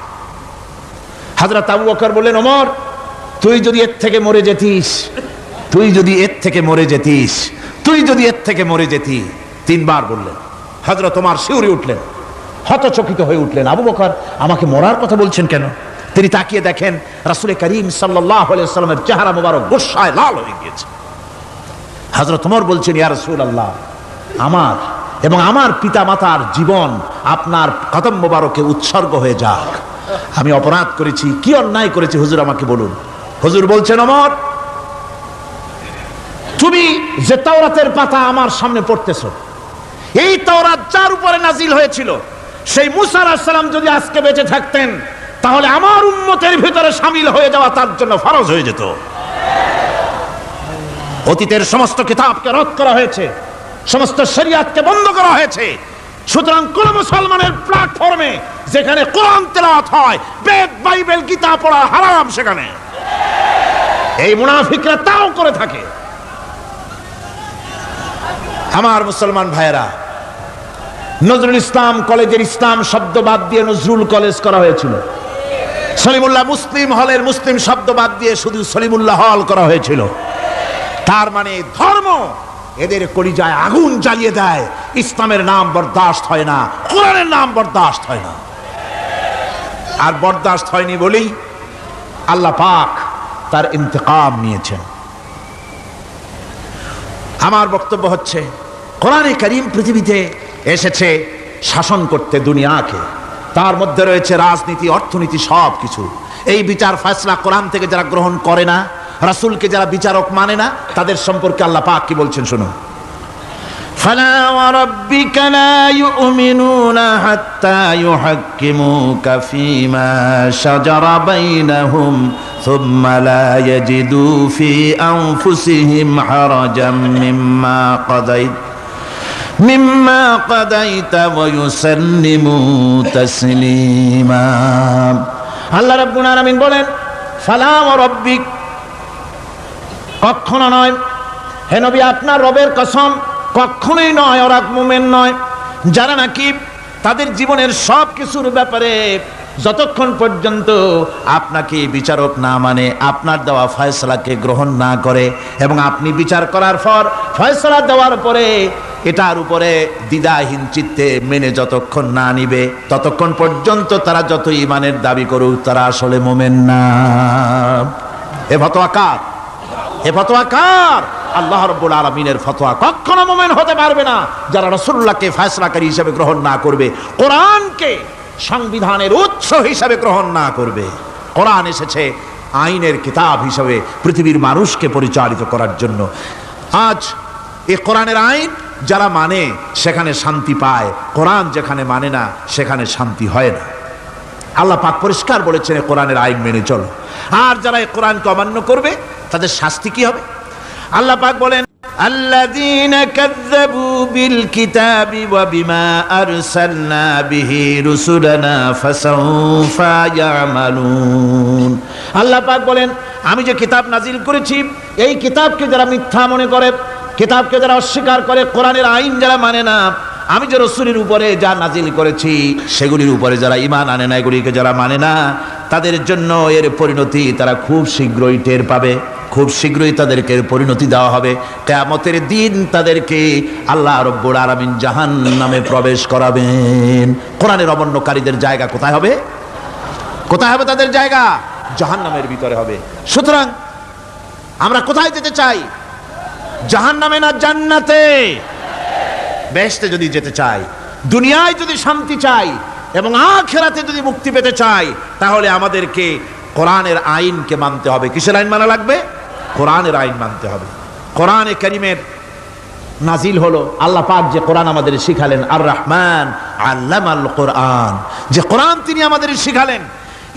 হযরত আবু বকর বললেন, ওমর, তুই যদি এর থেকে মরে যেতিস, তুই যদি এর থেকে মরে যেতিস, তুই যদি এর থেকে মরে যেতি, 3 বার বললেন। হযরত ওমর শিউরে উঠলেন, হতচকিত হয়ে উঠলেন। আবু বকর আমাকে মরার কথা বলছেন কেন? তিনি তাকিয়ে দেখেন রাসূল করিম সাল্লাল্লাহু আলাইহি ওয়াসাল্লামের চেহারা মোবারক গোসায় লাল হয়ে গিয়েছে। হযরত ওমর বলছেন, ইয়া রাসূলুল্লাহ, আমার এবং আমার পিতামাতার জীবন আপনার কদম মোবারকে উৎসর্গ হয়ে যাক। আমি অপরাধ করেছি, কি অন্যায় করেছি হুজুর আমাকে বলুন। হুজুর বলছেন, ওমর, তুমি যে তাওরাতের পাতা আমার সামনে পড়তেছো, এই তাওরাত যার উপরে নাজিল হয়েছিল, সেই মুসা আলাইহিস সালাম যদি আজকে বেঁচে থাকতেন, তাহলে আমার উম্মতের ভিতরে শামিল হয়ে যাওয়া তার জন্য ফরজ হয়ে যেত। অতীতের সমস্ত কিতাবকে রদ করা হয়েছে, সমস্ত শরিয়াতকে বন্ধ করা হয়েছে। সুতরাং কোন মুসলমানের প্ল্যাটফর্মে যেখানে কোরআন তেলাওয়াত হয়, বেদ বাইবেল গীতা পড়া হারাম সেখানে। এই মুনাফিকরা তাও করে থাকে। আমার মুসলমান ভাইয়েরা, নজরুল ইসলাম কলেজের ইসলাম শব্দ বাদ দিয়ে নজরুল কলেজ করা হয়েছিল। সলিমুল্লাহ মুসলিম হলের মুসলিম শব্দ বাদ দিয়ে শুধু সলিমুল্লাহ হল করা হয়েছিল। তার মানে ধর্ম এদের কলিজায় আগুন জ্বালিয়ে দেয়। ইসলামের নাম বরদাস্ত হয় না, কোরআনের নাম বরদাস্ত হয় না। আর বরদাস্ত হয়নি বলেই আল্লাহ পাক তার ইন্তেকাম নিয়েছেন। আমার বক্তব্য হচ্ছে, কোরআনে কারীম পৃথিবীতে এসেছে শাসন করতে দুনিয়াকে। তার মধ্যে রয়েছে রাজনীতি, অর্থনীতি, সব কিছু। এই বিচার ফয়সালা কোরআন থেকে যারা গ্রহণ করে না, রাসূলকে যারা বিচারক মানে না, তাদের সম্পর্কে আল্লাহ পাক কি বলছেন শুনুন। ফালা ওয়া রাব্বিকা লা ইউমিনুনা হাত্তা ইউহাক্কিমুকা ফীমা শাজারা বাইনাহুম সুম্মা লা ইয়াজিদু ফী আনফুসিহিম হারাজাম মিম্মা কাদাইতা ওয়া ইউসাল্লিমু তাসলিমা। আল্লাহ রাব্বুল আলামিন বলেন, ফালা ওয়া রাব্বিক, কখনো নয় হে নবী, আপনার রবের কসম, কখনোই নয়। ওরা মুমিন নয় যারা নাকি তাদের জীবনের সব কিছুর ব্যাপারে যতক্ষণ পর্যন্ত আপনাকে বিচারক না মানে, আপনার দেওয়া ফয়সালাকে গ্রহণ না করে, এবং আপনি বিচার করার পর ফয়সালা দেওয়ার পরে এটার উপরে দ্বিধাহীন চিত্তে মেনে যতক্ষণ না নিবে, ততক্ষণ পর্যন্ত তারা যত ঈমানের দাবি করুক, তারা আসলে মুমিন না। এ ফতোয়া কার? এ ফতোয়া কার? আল্লাহ রাব্বুল আলামিনের ফতোয়া। কখনো মুমিন হতে পারবে না যারা রাসূলুল্লাহকে ফয়সালাকারী হিসেবে গ্রহণ না করবে, কোরআনকে সংবিধানের উৎস হিসাবে গ্রহণ না করবে। কোরআন এসেছে আইনের কিতাব হিসাবে পৃথিবীর মানুষকে পরিচালিত করার জন্য। আজ এই কোরআনের আইন যারা মানে সেখানে শান্তি পায়, কোরআন যেখানে মানে না সেখানে শান্তি হয় না। আল্লাহ পাক পরিষ্কার বলেছেন, কোরআনের আইন মেনে চলো। আর যারা এই কোরআনকে অমান্য করবে তাদের শাস্তি কি হবে? আল্লাহ পাক বলেন, আল্লাযীনা কাযযাবু বিল কিতাবি ওয়া বিমা আরসালনা বিহি রুসুলানা ফাসাউফা ইয়ামালুন। আল্লাহ পাক বলেন, আমি যে কিতাব নাজিল করেছি, এই কিতাবকে যারা মিথ্যা মনে করে, কিতাবকে যারা অস্বীকার করে, কোরআনের আইন যারা মানে না, আমি যে রসুলের উপরে যা নাজিল করেছি সেগুলির উপরে যারা ঈমান আনে না, এগুলিকে যারা মানে না, তাদের জন্য এর পরিণতি তারা খুব শীঘ্রই টের পাবে। খুব শীঘ্রই তাদেরকে পরিণতি দেওয়া হবে। কিয়ামতের দিন তাদেরকে আল্লাহ রাব্বুল আলামিন জাহান্নামে প্রবেশ করাবেন। কোরআনের অমান্যকারীদের জায়গা কোথায় হবে? কোথায় হবে তাদের জায়গা? জাহান্নামের ভিতরে হবে। সুতরাং আমরা কোথায় যেতে চাই? জাহান্নামে না জান্নাতে? বেহেশতে যদি যেতে চাই, দুনিয়ায় যদি শান্তি চাই এবং আখিরাতে যদি মুক্তি পেতে চাই, তাহলে আমাদেরকে কোরআনের আইনকে মানতে হবে। কিসের আইন মানা লাগবে? কোরআনের আইন মানতে হবে। কোরআনে কারীমের নাজিল হলো, আল্লাহ পাক যে কোরআন আমাদের শিখালেন, আর রহমান আল্লামাল কোরআন, যে কোরআন তিনি আমাদের শিখালেন।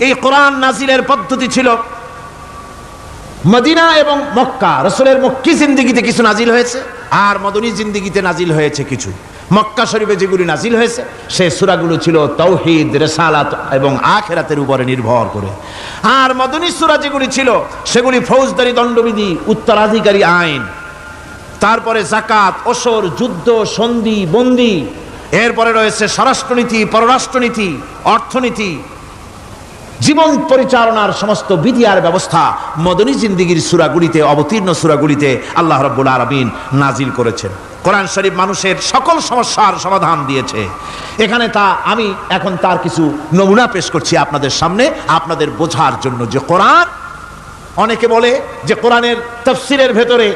এই কোরআন নাজিলের পদ্ধতি ছিল মদিনা এবং মক্কা। রাসূলের মক্কি জিন্দেগিতে কিছু নাজিল হয়েছে, আর মদনী জিন্দেগিতে নাজিল হয়েছে কিছু। মক্কা শরীফে যেগুলি নাজিল হয়েছে সেই সূরাগুলো ছিল তাওহীদ, রিসালাত এবং আখিরাতের উপরে নির্ভর করে। আর মদনী সূরা যেগুলি ছিল সেগুলি ফৌজদারি দণ্ডবিধি, উত্তরাধিকারী আইন, তারপরে যাকাত, ওসর, যুদ্ধ, সন্ধি, বন্দি, এরপরে রয়েছে স্বরাষ্ট্রনীতি, পররাষ্ট্রনীতি, অর্থনীতি, জীবন পরিচালনার সমস্ত বিধি আর ব্যবস্থা মদনী জিন্দেগির সূরাগুলিতে, অবতীর্ণ সূরাগুলিতে আল্লাহ রাব্বুল আলামিন নাজিল করেছেন। কোরআন শরীফ মানুষের সকল সমস্যার সমাধান দিয়েছে। এখানে আমি এখন তার কিছু নমুনা পেশ করছি আপনাদের সামনে, আপনাদের বোঝার জন্য যে কোরআন। অনেকে বলে যে কোরআনের তাফসীরের ভেতরে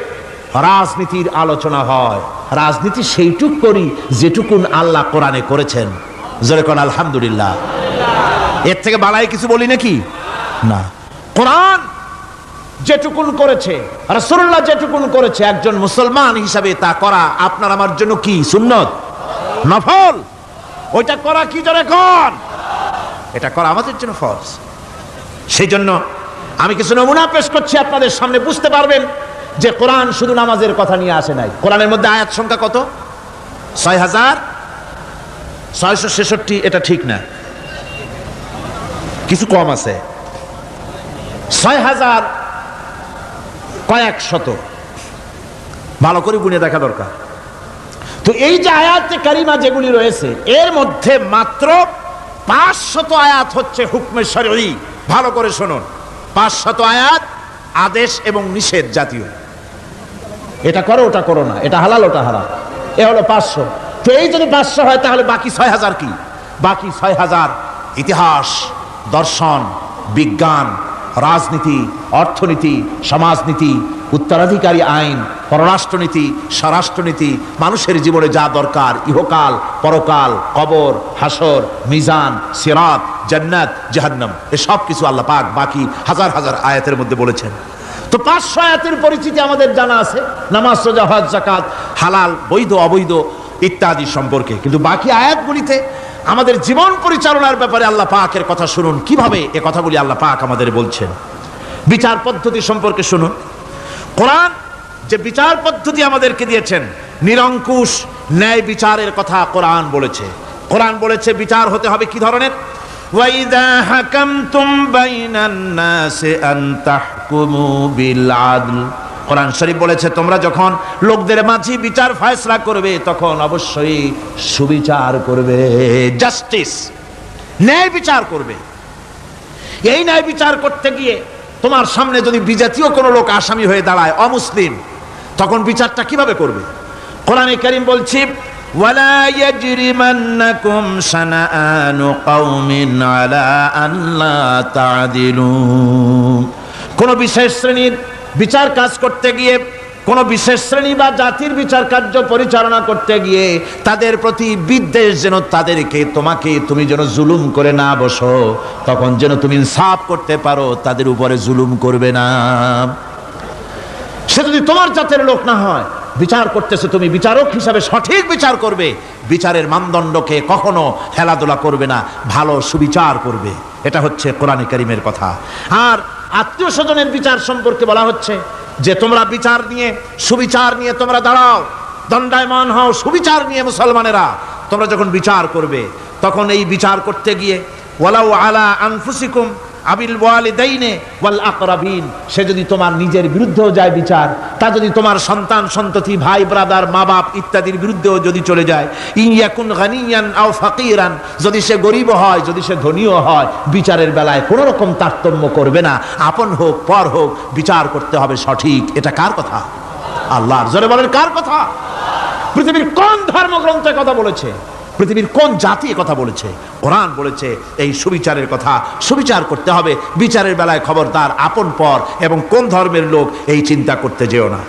রাজনীতির আলোচনা হয়। রাজনীতি সেইটুক করি যেটুকুন আল্লাহ কোরআনে করেছেন। জোরে কোন আলহামদুলিল্লাহ। এর থেকে বাড়াই কিছু বলি নাকি? না। কোরআন যেটুকুন করেছে, রাসূলুল্লাহ যেটুকুন করেছে, একজন মুসলমান হিসাবে তা করা আপনার আমার জন্য কি? সুন্নত, নফল। ওইটা করা কি জোরে কোন? এটা করা আমাদের জন্য ফরজ। সেই জন্য আমি কিছু নমুনা পেশ করছি আপনাদের সামনে, বুঝতে পারবেন যে কোরআন শুধু নামাজের কথা নিয়ে আসে নাই। কোরআনের মধ্যে আয়াত সংখ্যা কত? ৬,৬৬৬। এটা ঠিক না। কিছু কম আছে, ৬,০০০ কয়েক শত, ভালো করে গুনে দেখা দরকার। তো এই যে আয়াতে কারিমা যেগুলি রয়েছে এর মধ্যে মাত্র ৫০০ আয়াত হচ্ছে হুকমে শরঈ। ভালো করে শুনুন, ৫০০ আয়াত আদেশ এবং নিষেধ জাতীয়, এটা করো ওটা করো না, এটা হালাল ওটা হারাম, এ হলো ৫০০। তো এই যদি ৫০০ হয় তাহলে বাকি ৬,০০০ কি? বাকি ৬,০০০ ইতিহাস, দর্শন, বিজ্ঞান, রাজনীতি, অর্থনীতি, সমাজনীতি, উত্তরাধিকারী আইন, পররাষ্ট্রনীতি, স্বরাষ্ট্রনীতি, মানুষের জীবনে যা দরকার, ইহকাল, পরকাল, কবর, হাসর, মিজান, সিরাত, জান্নাত, জাহান্নাম, এসব কিছু আল্লাহ পাক বাকি হাজার হাজার আয়াতের মধ্যে বলেছেন। তো ৫০০ আয়াতের পরিচিতি আমাদের জানা আছে, নামাজ, রোজা, হজ, যাকাত, হালাল, বৈধ, অবৈধ ইত্যাদি সম্পর্কে। কিন্তু বাকি আয়াতগুলিতে আমাদের জীবন পরিচালনার ব্যাপারে আল্লাহ পাকের কথা শুনুন, কিভাবে এ কথাগুলি আল্লাহ পাক আমাদের বলছেন। বিচার পদ্ধতি সম্পর্কে শুনুন। কোরআন যে বিচার পদ্ধতি আমাদেরকে দিয়েছেন, নিরঙ্কুশ ন্যায় বিচারের কথা কোরআন বলেছে। কোরআন বলেছে বিচার হতে হবে কি ধরনের? ওয়াইদা হাকামতুম বাইনান নাসি আন তাহকুমু বিল আদল। কোরআন শরীফ বলেছে তোমরা যখন লোকদের মাঝে বিচার ফয়সালা করবে তখন অবশ্যই সুবিচার করবে, জাস্টিস, ন্যায় বিচার করবে। এই ন্যায় বিচার করতে গিয়ে তোমার সামনে যদি বিজাতীয় কোনো লোক আসামি হয়ে দাঁড়ায়, অমুসলিম, তখন বিচারটা কিভাবে করবে? কোরআনে কারীম বলছে ওয়ালা ইয়াজরিমান্নাকুম শানাআনু কওমিন আলা আল্লা তা'দিলু। কোন বিশেষ শ্রেণীর বিচার কাজ করতে গিয়ে, কোন বিশেষ শ্রেণী বা জাতির বিচার কার্য পরিচালনা করতে গিয়ে তাদের প্রতি বিদ্বেষ যেন তাদেরকে, তোমাকে, তুমি যেন জুলুম করে না বসো, তখন যেন তুমি ইনসাফ করতে পারো, তাদের উপরে জুলুম করবে না। সে যদি তোমার জাতের লোক না হয়, বিচার করতেছে, তুমি বিচারক হিসাবে সঠিক বিচার করবে, বিচারের মানদণ্ডকে কখনো হেলাদোলা করবে না, ভালো সুবিচার করবে। এটা হচ্ছে কোরআনে কারীমের কথা। আর আত্মীয় স্বজনের বিচার সম্পর্কে বলা হচ্ছে যে তোমরা বিচার নিয়ে, সুবিচার নিয়ে তোমরা দাঁড়াও, দণ্ডায়মান হও সুবিচার নিয়ে। মুসলমানেরা তোমরা যখন বিচার করবে তখন এই বিচার করতে গিয়ে ওয়ালাউ আলা আনফুসিকুম আবিল ওয়ালিদাইনে ওয়াল আকরাবিন, সে যদি তোমার নিজের বিরুদ্ধেও যায় বিচার, তা যদি তোমার সন্তান সন্ততি, ভাই ব্রাদার, মা বাপ ইত্যাদির বিরুদ্ধেও যদি চলে যায়, ইয়াকুন গানিয়ান আও ফাকিরান, যদি সে গরিব হয়, যদি সে ধনীও হয়, বিচারের বেলায় কোনো রকম তারতম্য করবে না, আপন হোক পর হোক, বিচার করতে হবে সঠিক। এটা কার কথা? আল্লাহর। জোরে বলেন কার কথা? পৃথিবীর কোন ধর্মগ্রন্থে কথা বলেছে? পৃথিবীর কোন জাতি কথা বলেছে? কোরআন বলেছে এই সুবিচারের কথা। সুবিচার করতে হবে, বিচারের বেলায় খবরদার আপন পর এবং কোন ধর্মের লোক এই চিন্তা করতে যেও না।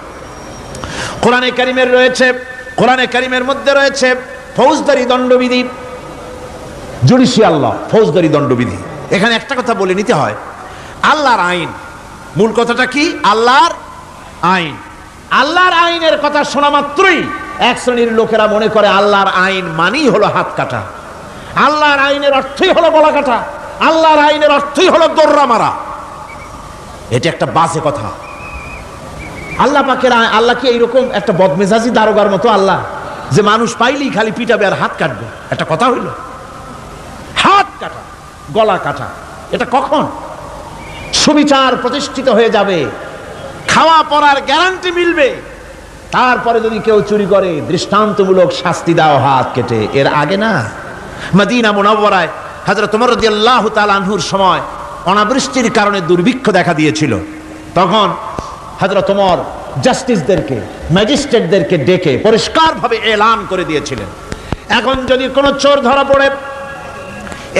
কোরআনে কারীমের রয়েছে, কোরআনে কারীমের মধ্যে রয়েছে ফৌজদারি দণ্ডবিধি, জুডিশিয়াল ল, ফৌজদারি দণ্ডবিধি। এখানে একটা কথা বলে নিতে হয়, আল্লাহর আইন, মূল কথাটা কি? আল্লাহর আইন। আল্লাহর আইনের কথা শোনা মাত্রই এক শ্রেণীর লোকেরা মনে করে আল্লাহর আইন মানেই হলো হাত কাটা, আল্লাহর আইনের অর্থই হলো গলা কাটা, আল্লাহর আইনের অর্থই হলো দৌড়া মারা। এটা একটা বাজে কথা। আল্লাহ পাকের আল্লাহ কি এইরকম একটা বদমেজাজি দারোগার মতো আল্লাহ যে মানুষ পাইলেই খালি পিটাবে আর হাত কাটবে? একটা কথা হইল? হাত কাটা, গলা কাটা, এটা কখন? সুবিচার প্রতিষ্ঠিত হয়ে যাবে, খাওয়া পড়ার গ্যারান্টি মিলবে, তারপরে যদি কেউ চুরি করে দৃষ্টান্তমূলক শাস্তি দাও হাত কেটে। এর আগে না। মদিনা মুনাওয়ারায় হযরত ওমর রাদিয়াল্লাহু তাআলা আনহুর সময় অনাবৃষ্টির কারণে দুর্ভিক্ষ দেখা দিয়েছিল। তখন হযরত ওমর জাস্টিসদেরকে, ম্যাজিস্ট্রেটদেরকে ডেকে পরিষ্কারভাবে এলান করে দিয়েছিলেন, এখন যদি কোনো চোর ধরা পড়ে,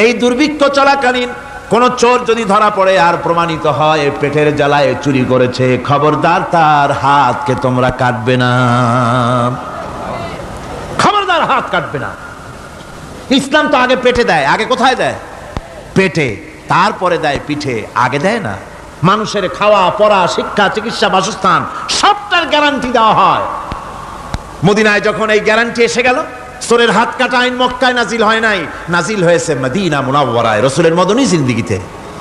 এই দুর্ভিক্ষ চলাকালীন কোন চোর যদি ধরা পড়ে আর প্রমাণিত হয় পেটের জ্বালায় চুরি করেছে, খবরদার তার হাতকে তোমরা কাটবে না, খবরদার হাত কাটবে না। ইসলাম তো আগে পেটে দেয়। আগে কোথায় দেয়? পেটে, তারপরে দেয় পিঠে, আগে দেয় না। মানুষের খাওয়া পড়া, শিক্ষা, চিকিৎসা, বাসস্থান সবটার গ্যারান্টি দেওয়া হয়। মদিনায় যখন এই গ্যারান্টি এসে গেল, চোরের হাত কাটা আইন মক্কায় নাজিল হয় নাই, নাজিল হয়েছে মদিনা মুনাওয়ারায়, রাসূলের মদনী জিন্দেগিতে।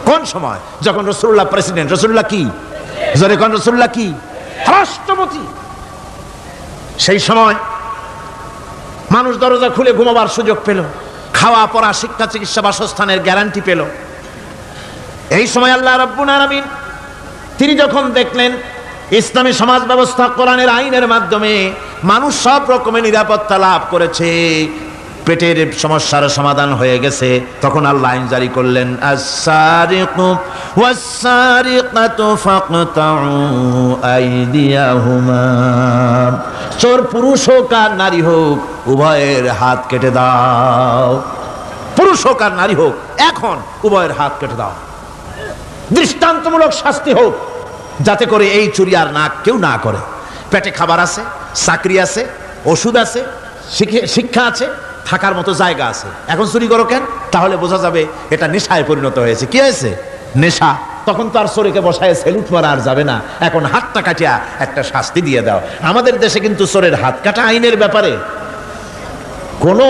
কোন সময়? যখন রাসূলুল্লাহ প্রেসিডেন্ট। রাসূলুল্লাহ কি? জোরে কোন? রাসূলুল্লাহ কি? রাষ্ট্রপতি। সেই সময় মানুষ দরজা খুলে ঘুমাবার সুযোগ পেল, খাওয়া পড়া, শিক্ষা, চিকিৎসা, বাসস্থানের গ্যারান্টি পেল। এই সময় আল্লাহ রাব্বুল আলামিন তিনি যখন দেখলেন ইসলামী সমাজ ব্যবস্থা কোরআনের আইনের মাধ্যমে মানুষ সব রকমের নিরাপত্তা লাভ করেছে, পেটের সমস্যার সমাধান হয়ে গেছে, তখন আল্লাহ আইন জারি করলেন, আস-সারিকু ওয়াস-সারিকাতু ফাকতাউ আইদিয়াহুমা, চোর পুরুষ হোক আর নারী হোক উভয়ের হাত কেটে দাও। পুরুষ হোক আর নারী হোক এখন উভয়ের হাত কেটে দাও। দৃষ্টান্তমূলক শাস্তি হোক, যাতে করে এই চুরি আর না কেউ না করে। পেটে খাবার আছে, চাকরি আছে, ওষুধ আছে, শিক্ষা আছে, থাকার মতো জায়গা আছে, এখন চুরি করো কেন? তাহলে বোঝা যাবে এটা নেশায় পরিণত হয়েছে। কি হয়েছে? নেশা। তখন তো আর চোরেকে বসায় সেলুট মারা আর যাবে না, এখন হাতটা কাটিয়া একটা শাস্তি দিয়ে দাও। আমাদের দেশে কিন্তু চোরের হাত কাটা আইনের ব্যাপারে কোনো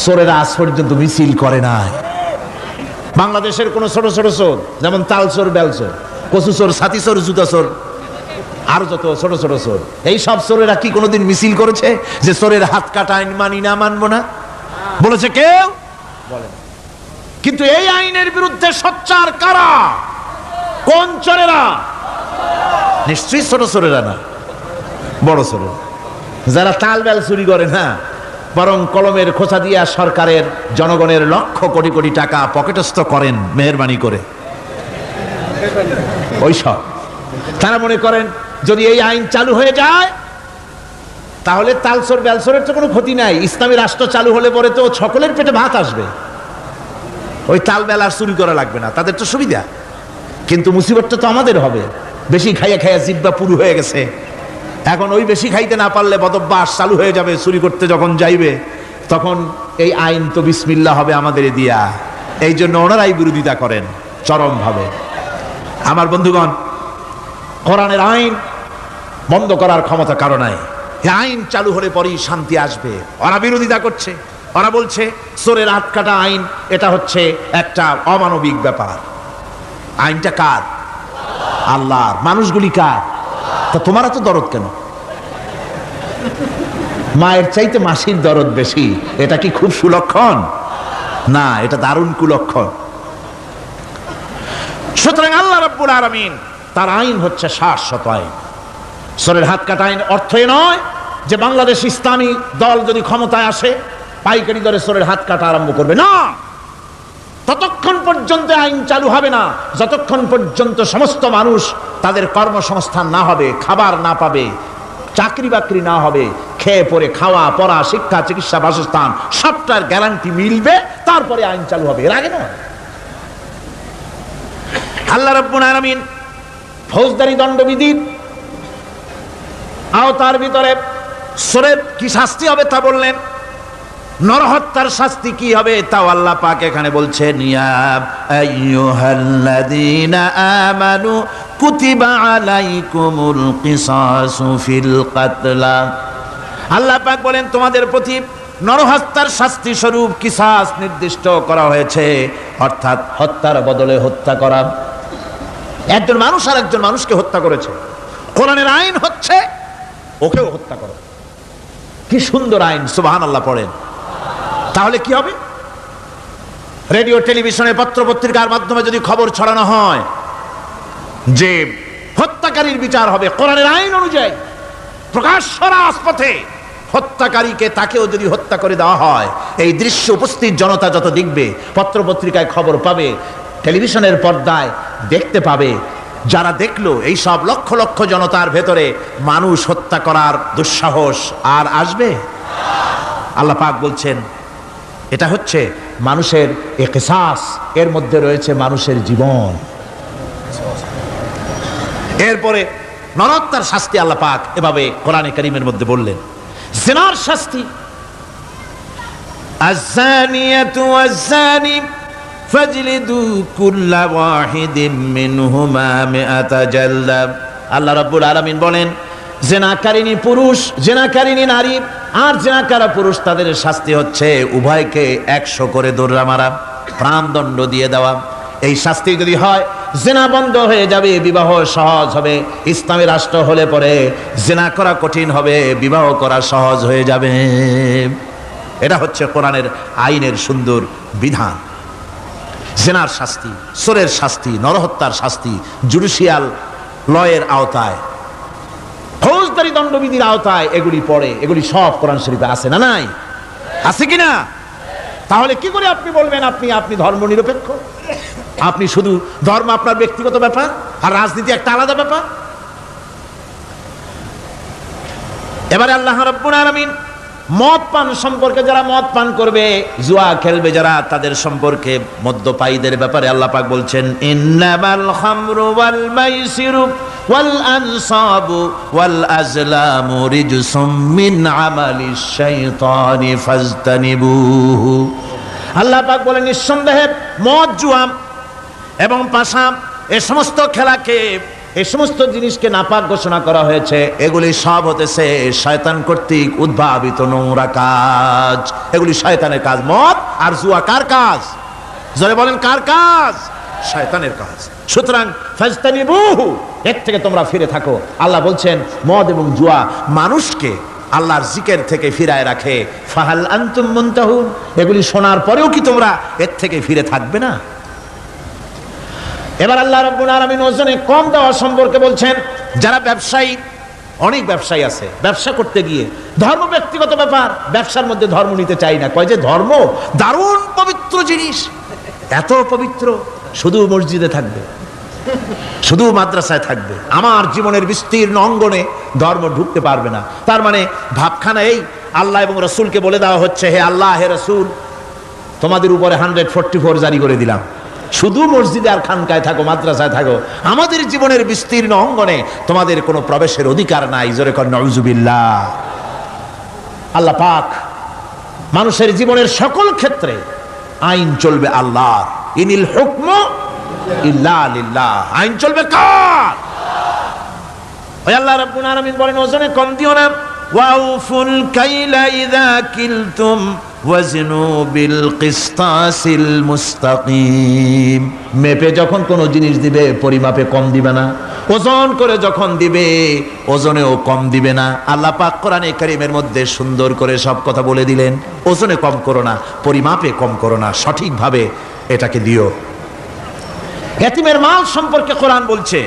চোরেরা আজ পর্যন্ত মিছিল করে নাই। বাংলাদেশের কোন ছোট ছোট চোর, যেমন তাল চোর, বেল চোর, কচু চোর, ছাতি চোর, জুতা চোর, আর যত ছোট ছোট চোর, এই সব চোরেরা কি কোনোদিন মিছিল করেছে যে চোরের হাত কাটা আইন মানি না, মানবো না? বলেছে কেউ? বলে। কিন্তু এই আইনের বিরুদ্ধে সোচ্চার কারা? কোন চোরেরা? নিশ্চয়ই ছোট চোরেরা না, বড় চোরেরা, যারা তাল বেল চুরি করে না, বরং কলমের খোঁচা দিয়া সরকারের জনগণের লক্ষ কোটি কোটি টাকা পকেটস্থ করেন মেহেরবানি করে। ওইসব তারা মনে করেন যদি এই আইন চালু হয়ে যায় তাহলে তালচোর বেলচোরের তো কোনো ক্ষতি নাই, ইসলামী রাষ্ট্র চালু হলে পরে তো সকলের পেটে ভাত আসবে, ওই তাল বেল আর চুরি করা লাগবে না, তাদের তো সুবিধা। কিন্তু মুসিবতটা তো আমাদের হবে, বেশি খাইয়া খাইয়া জিব্বা পুরু হয়ে গেছে, এখন ওই বেশি খাইতে না পারলে বদভ্যাস চালু হয়ে যাবে, চুরি করতে যখন যাইবে তখন এই আইন তো বিসমিল্লাহ হবে আমাদের দিয়া। এই জন্য ওনারাই বিরোধিতা করেন চরমভাবে। আমার বন্ধুগণ, কোরআনের আইন বন্ধ করার ক্ষমতা কারো নাই। এই আইন চালু হলে পরেই শান্তি আসবে। ওরা বিরোধিতা করছে, ওরা বলছে চোরের হাত কাটা আইন এটা হচ্ছে একটা অমানবিক ব্যাপার। আইনটা কার? আল্লাহর। মানুষগুলি কার? তা তোমার তো দরদ কেন? মায়ের চাইতে মাসির দরদ বেশি, এটা কি খুব সুলক্ষণ? না, এটা দারুণ কুলক্ষণ। সুতরাং আল্লাহ রাব্বুল আলামিন তার আইন হচ্ছে শাশ্বত আইন। চোরের হাত কাটা আইন অর্থ এ নয় যে বাংলাদেশ ইসলামী দল যদি ক্ষমতায় আসে পাইকারি দরে চোরের হাত কাটা আরম্ভ করবে না। ততক্ষণ পর্যন্ত আইন চালু হবে না যতক্ষণ পর্যন্ত সমস্ত মানুষ তাদের কর্মসংস্থান না হবে, খাবার না পাবে, চাকরি বাকরি না হবে, খেয়ে পরে খাওয়া পড়া শিক্ষা চিকিৎসা বাসস্থান সবটার গ্যারান্টি মিলবে, তারপরে আইন চালু হবে, এর আগে না। আল্লাহ রাব্বুল আলামিন ফৌজদারি দণ্ডবিধির আওতার ভিতরে চোরের কি শাস্তি হবে তা বললেন, নরহত্যার শাস্তি কি হবে তাও আল্লাহ পাক এখানে বলছেন, ইয়া আইয়ুহাল্লাযীনা আমানু কুতিবা আলাইকুমুল কিসাসু ফিল কাতলা। আল্লাহ পাক বলেন তোমাদের প্রতি নরহত্যার শাস্তি স্বরূপ কিসাস নির্দিষ্ট করা হয়েছে, অর্থাৎ হত্যার বদলে হত্যা করা। একজন মানুষ আর একজন মানুষকে হত্যা করেছে, কোরআনের আইন হচ্ছে ওকেও হত্যা করো। কি সুন্দর আইন, সুবহানাল্লাহ পড়েন। তাহলে কি হবে? রেডিও টেলিভিশনে পত্র পত্রিকার মাধ্যমে যদি খবর ছড়ানো হয় যে হত্যাকারীর বিচার হবে কোরআনের আইন অনুযায়ী, প্রকাশ্য রাজপথে হত্যাকারীকে তাকেও যদি হত্যা করে দেওয়া হয়, এই দৃশ্য উপস্থিত জনতা যত দেখবে, পত্র পত্রিকায় খবর পাবে, টেলিভিশনের পর্দায় দেখতে পাবে, যারা দেখলো এই সব লক্ষ লক্ষ জনতার ভেতরে মানুষ হত্যা করার দুঃসাহস আর আসবে? আল্লাহ পাক বলছেন এটা হচ্ছে মানুষের কিসাস, এর মধ্যে রয়েছে মানুষের জীবন। এরপরে নরহত্যার শাস্তি আল্লাহ পাক এভাবে কোরআনে কারীমের মধ্যে বললেন। জিনার শাস্তি, আয-যানিয়াতু ওয়াজ-যানি ফাজলিদু কুল্লা ওয়াহিদিম মিনহুমা মিআতা জালদা। আল্লাহ রাব্বুল আলামিন বলেন জিনাকারিনী পুরুষ, জিনাকারিনী নারী আর জিনাকারা পুরুষ, তাদের শাস্তি হচ্ছে উভয়কে 100 করে দৌড়া মারা, প্রাণদণ্ড দিয়ে দেওয়া। এই শাস্তি যদি হয় জিনা বন্ধ হয়ে যাবে, বিবাহ সহজ হবে। ইসলামী রাষ্ট্র হলে পরে জিনা করা কঠিন হবে, বিবাহ করা সহজ হয়ে যাবে। এটা হচ্ছে কোরআনের আইনের সুন্দর বিধান। জেনার শাস্তি, চোরের শাস্তি, নরহত্যার শাস্তি জুডিশিয়াল লয়ের আওতায়, ফৌজদারি দণ্ডবিধির আওতায় এগুলি পড়ে। এগুলি সব কোরআন শরীফে আছে না নাই? আছে কিনা? তাহলে কি করে আপনি বলবেন আপনি ধর্ম নিরপেক্ষ? আপনি শুধু ধর্ম আপনার ব্যক্তিগত ব্যাপার আর রাজনীতি একটা আলাদা ব্যাপার। এবারে আল্লাহ রাব্বুল আলামিন মদ পান সম্পর্কে, যারা মদ পান করবে, জুয়া খেলবে যারা, তাদের সম্পর্কে মদ্যপায়ীদের ব্যাপারে আল্লাহ পাক বলছেন, ইন্নামাল খামরু ওয়াল মাইসিরু ওয়াল আনসাবু ওয়াল আজলামু রিজসুম মিন আমালিশ শাইতানি ফাজতানিবুহু। আল্লাহ পাক বলেন, নিঃসন্দেহে মদ, জুয়া এবং পাশা, এই সমস্ত খেলাকে, এই সমস্ত জিনিসকে নাপাক ঘোষণা করা হয়েছে। এগুলি সব হতেছে শয়তান কর্তৃক উদ্ভাবিত নোংরা কাজ। এগুলি শয়তানের কাজ। মদ আর জুয়া কার কাজ? জোরে বলেন, কার কাজ? শয়তানের কাজ। সুতরাং ফাজতানিবুহু, এর থেকে তোমরা ফিরে থাকো। আল্লাহ বলছেন মদ এবং জুয়া মানুষকে আল্লাহর জিকির থেকে ফিরায় রাখে। ফাহাল আনতুম মুনতাহুন, এগুলি শোনার পরেও কি তোমরা এর থেকে ফিরে থাকবে না? এবার আল্লাহ রাব্বুল আলামিন ওজনে কম দেওয়া সম্পর্কে বলছেন। যারা ব্যবসায়ী, অনেক ব্যবসায়ী আছে, ব্যবসা করতে গিয়ে ধর্ম ব্যক্তিগত ব্যাপার, ব্যবসার মধ্যে ধর্ম নিতে চাই না। কয় যে ধর্ম দারুণ পবিত্র জিনিস, এত পবিত্র, শুধু মসজিদে থাকবে, শুধু মাদ্রাসায় থাকবে, আমার জীবনের বিস্তীর্ণ অঙ্গনে ধর্ম ঢুকতে পারবে না। তার মানে ভাবখানা এই, আল্লাহ এবং রসুলকে বলে দেওয়া হচ্ছে, হে আল্লাহ, হে রসুল, তোমাদের উপরে 144 জারি করে দিলাম, শুধু মসজিদে আর খানকায় থাকো, মাদ্রাসায় থাকো, আমাদের জীবনের বিস্তীর্ণ অঙ্গনে তোমাদের কোনো প্রবেশের অধিকার নাই। জোরে কর নাউজুবিল্লাহ। আল্লাহ পাক মানুষের জীবনের সকল ক্ষেত্রে আইন চলবে আল্লাহর। ইনিল হুকমু ইল্লা লিল্লাহ, আইন চলবে কার? ওই আল্লাহ রাব্বুল আলামিন বলেন, ওজনে কম দিও না। ওয়াউফুল কাইলা ইযা কিলতুম ওয়াজনু বিল কিসতাসিল মুস্তাকিম। মেপে যখন কোনো জিনিস দিবে পরিমাপে কম দিবে না, ওজন করে যখন দিবে ওজনেও কম দিবে না। আল্লাহ পাক কোরআনে কারীমের মধ্যে সুন্দর করে সব কথা বলে দিলেন। ওজনে কম করো না, পরিমাপে কম করো না, সঠিকভাবে এটাকে দিও। ইয়াতীমের মাল সম্পর্কে কোরআন বলছে,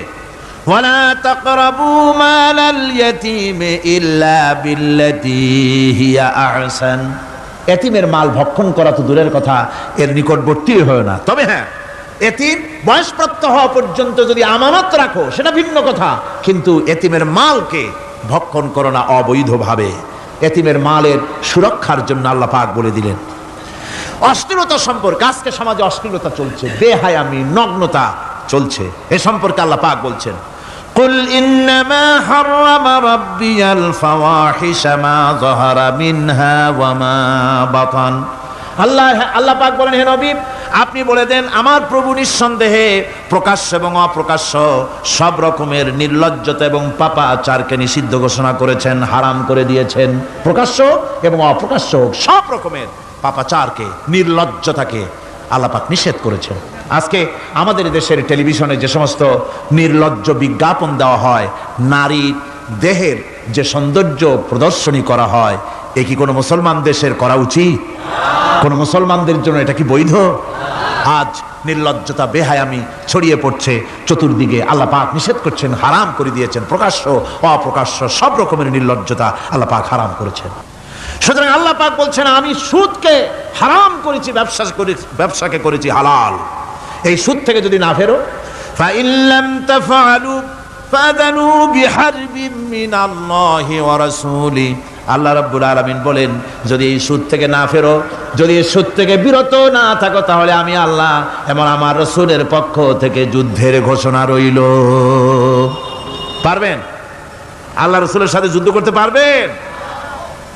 ওয়ালা তাকরাবু মালাল ইয়াতীমি ইল্লা বিল্লাতী হিয়া আহসান। এতিমের মাল ভক্ষণ করা তো দূরের কথা, এর নিকটবর্তী হয় না। তবে হ্যাঁ, এতিম বয়সপ্রাপ্ত হওয়া পর্যন্ত যদি আমানত রাখো সেটা ভিন্ন কথা, কিন্তু এতিমের মালকে ভক্ষণ করো না অবৈধভাবে। এতিমের মালের সুরক্ষার জন্য আল্লাহ পাক বলে দিলেন। অশ্লীলতা সম্পর্কে, আজকে সমাজে অশ্লীলতা চলছে, বেহায়ামি, নগ্নতা চলছে, এ সম্পর্কে আল্লাহ পাক বলছেন, কুল ইন্নামা হারামা রাব্বিয়াল ফাওয়াহিশা মা যাহারা মিনহা ওয়া মা বাতান। আল্লাহ পাক বলেন, হে নবী, আপনি বলে দেন, আমার প্রভু নিঃসন্দেহে প্রকাশ্য এবং অপ্রকাশ্য সব রকমের নির্লজ্জতা এবং পাপাচারকে নিষিদ্ধ ঘোষণা করেছেন, হারাম করে দিয়েছেন। প্রকাশ্য এবং অপ্রকাশ্য সব রকমের পাপাচারকে, নির্লজ্জতাকে আল্লাহ পাক নিষেধ করেছেন। আজকে আমাদের দেশের টেলিভিশনে যে সমস্ত নির্লজ্জ বিজ্ঞাপন দেওয়া হয়, নারী দেহের যে সৌন্দর্য প্রদর্শনী করা হয়, এ কি কোনো মুসলমান দেশের করা উচিত? কোন মুসলমানদের জন্য এটা কি বৈধ? আজ নির্লজ্জতা, বেহায়ামি ছড়িয়ে পড়ছে চতুর্দিকে। আল্লাহ পাক নিষেধ করছেন, হারাম করে দিয়েছেন। প্রকাশ্য অপ্রকাশ্য সব রকমের নির্লজ্জতা আল্লাহ পাক হারাম করেছেন। সুতরাং আল্লাহ পাক বলছেন, আমি সুদকে হারাম করেছি, ব্যবসাকে করেছি হালাল। এই সুদ থেকে যদি না ফেরো, ফাইন লাম তাফআলু ফাযানু বিহারবিন মিনাল্লাহি ওয়া রাসূলি। আল্লাহ রাব্বুল আলামিন বলেন, যদি এই সুদ থেকে না ফেরো, যদি এই সুদ থেকে বিরত না থাকো, তাহলে আমি আল্লাহ এবং আমার রাসূলের পক্ষ থেকে যুদ্ধের ঘোষণা রইল। পারবেন? আল্লাহ রাসূলের সাথে যুদ্ধ করতে পারবেন?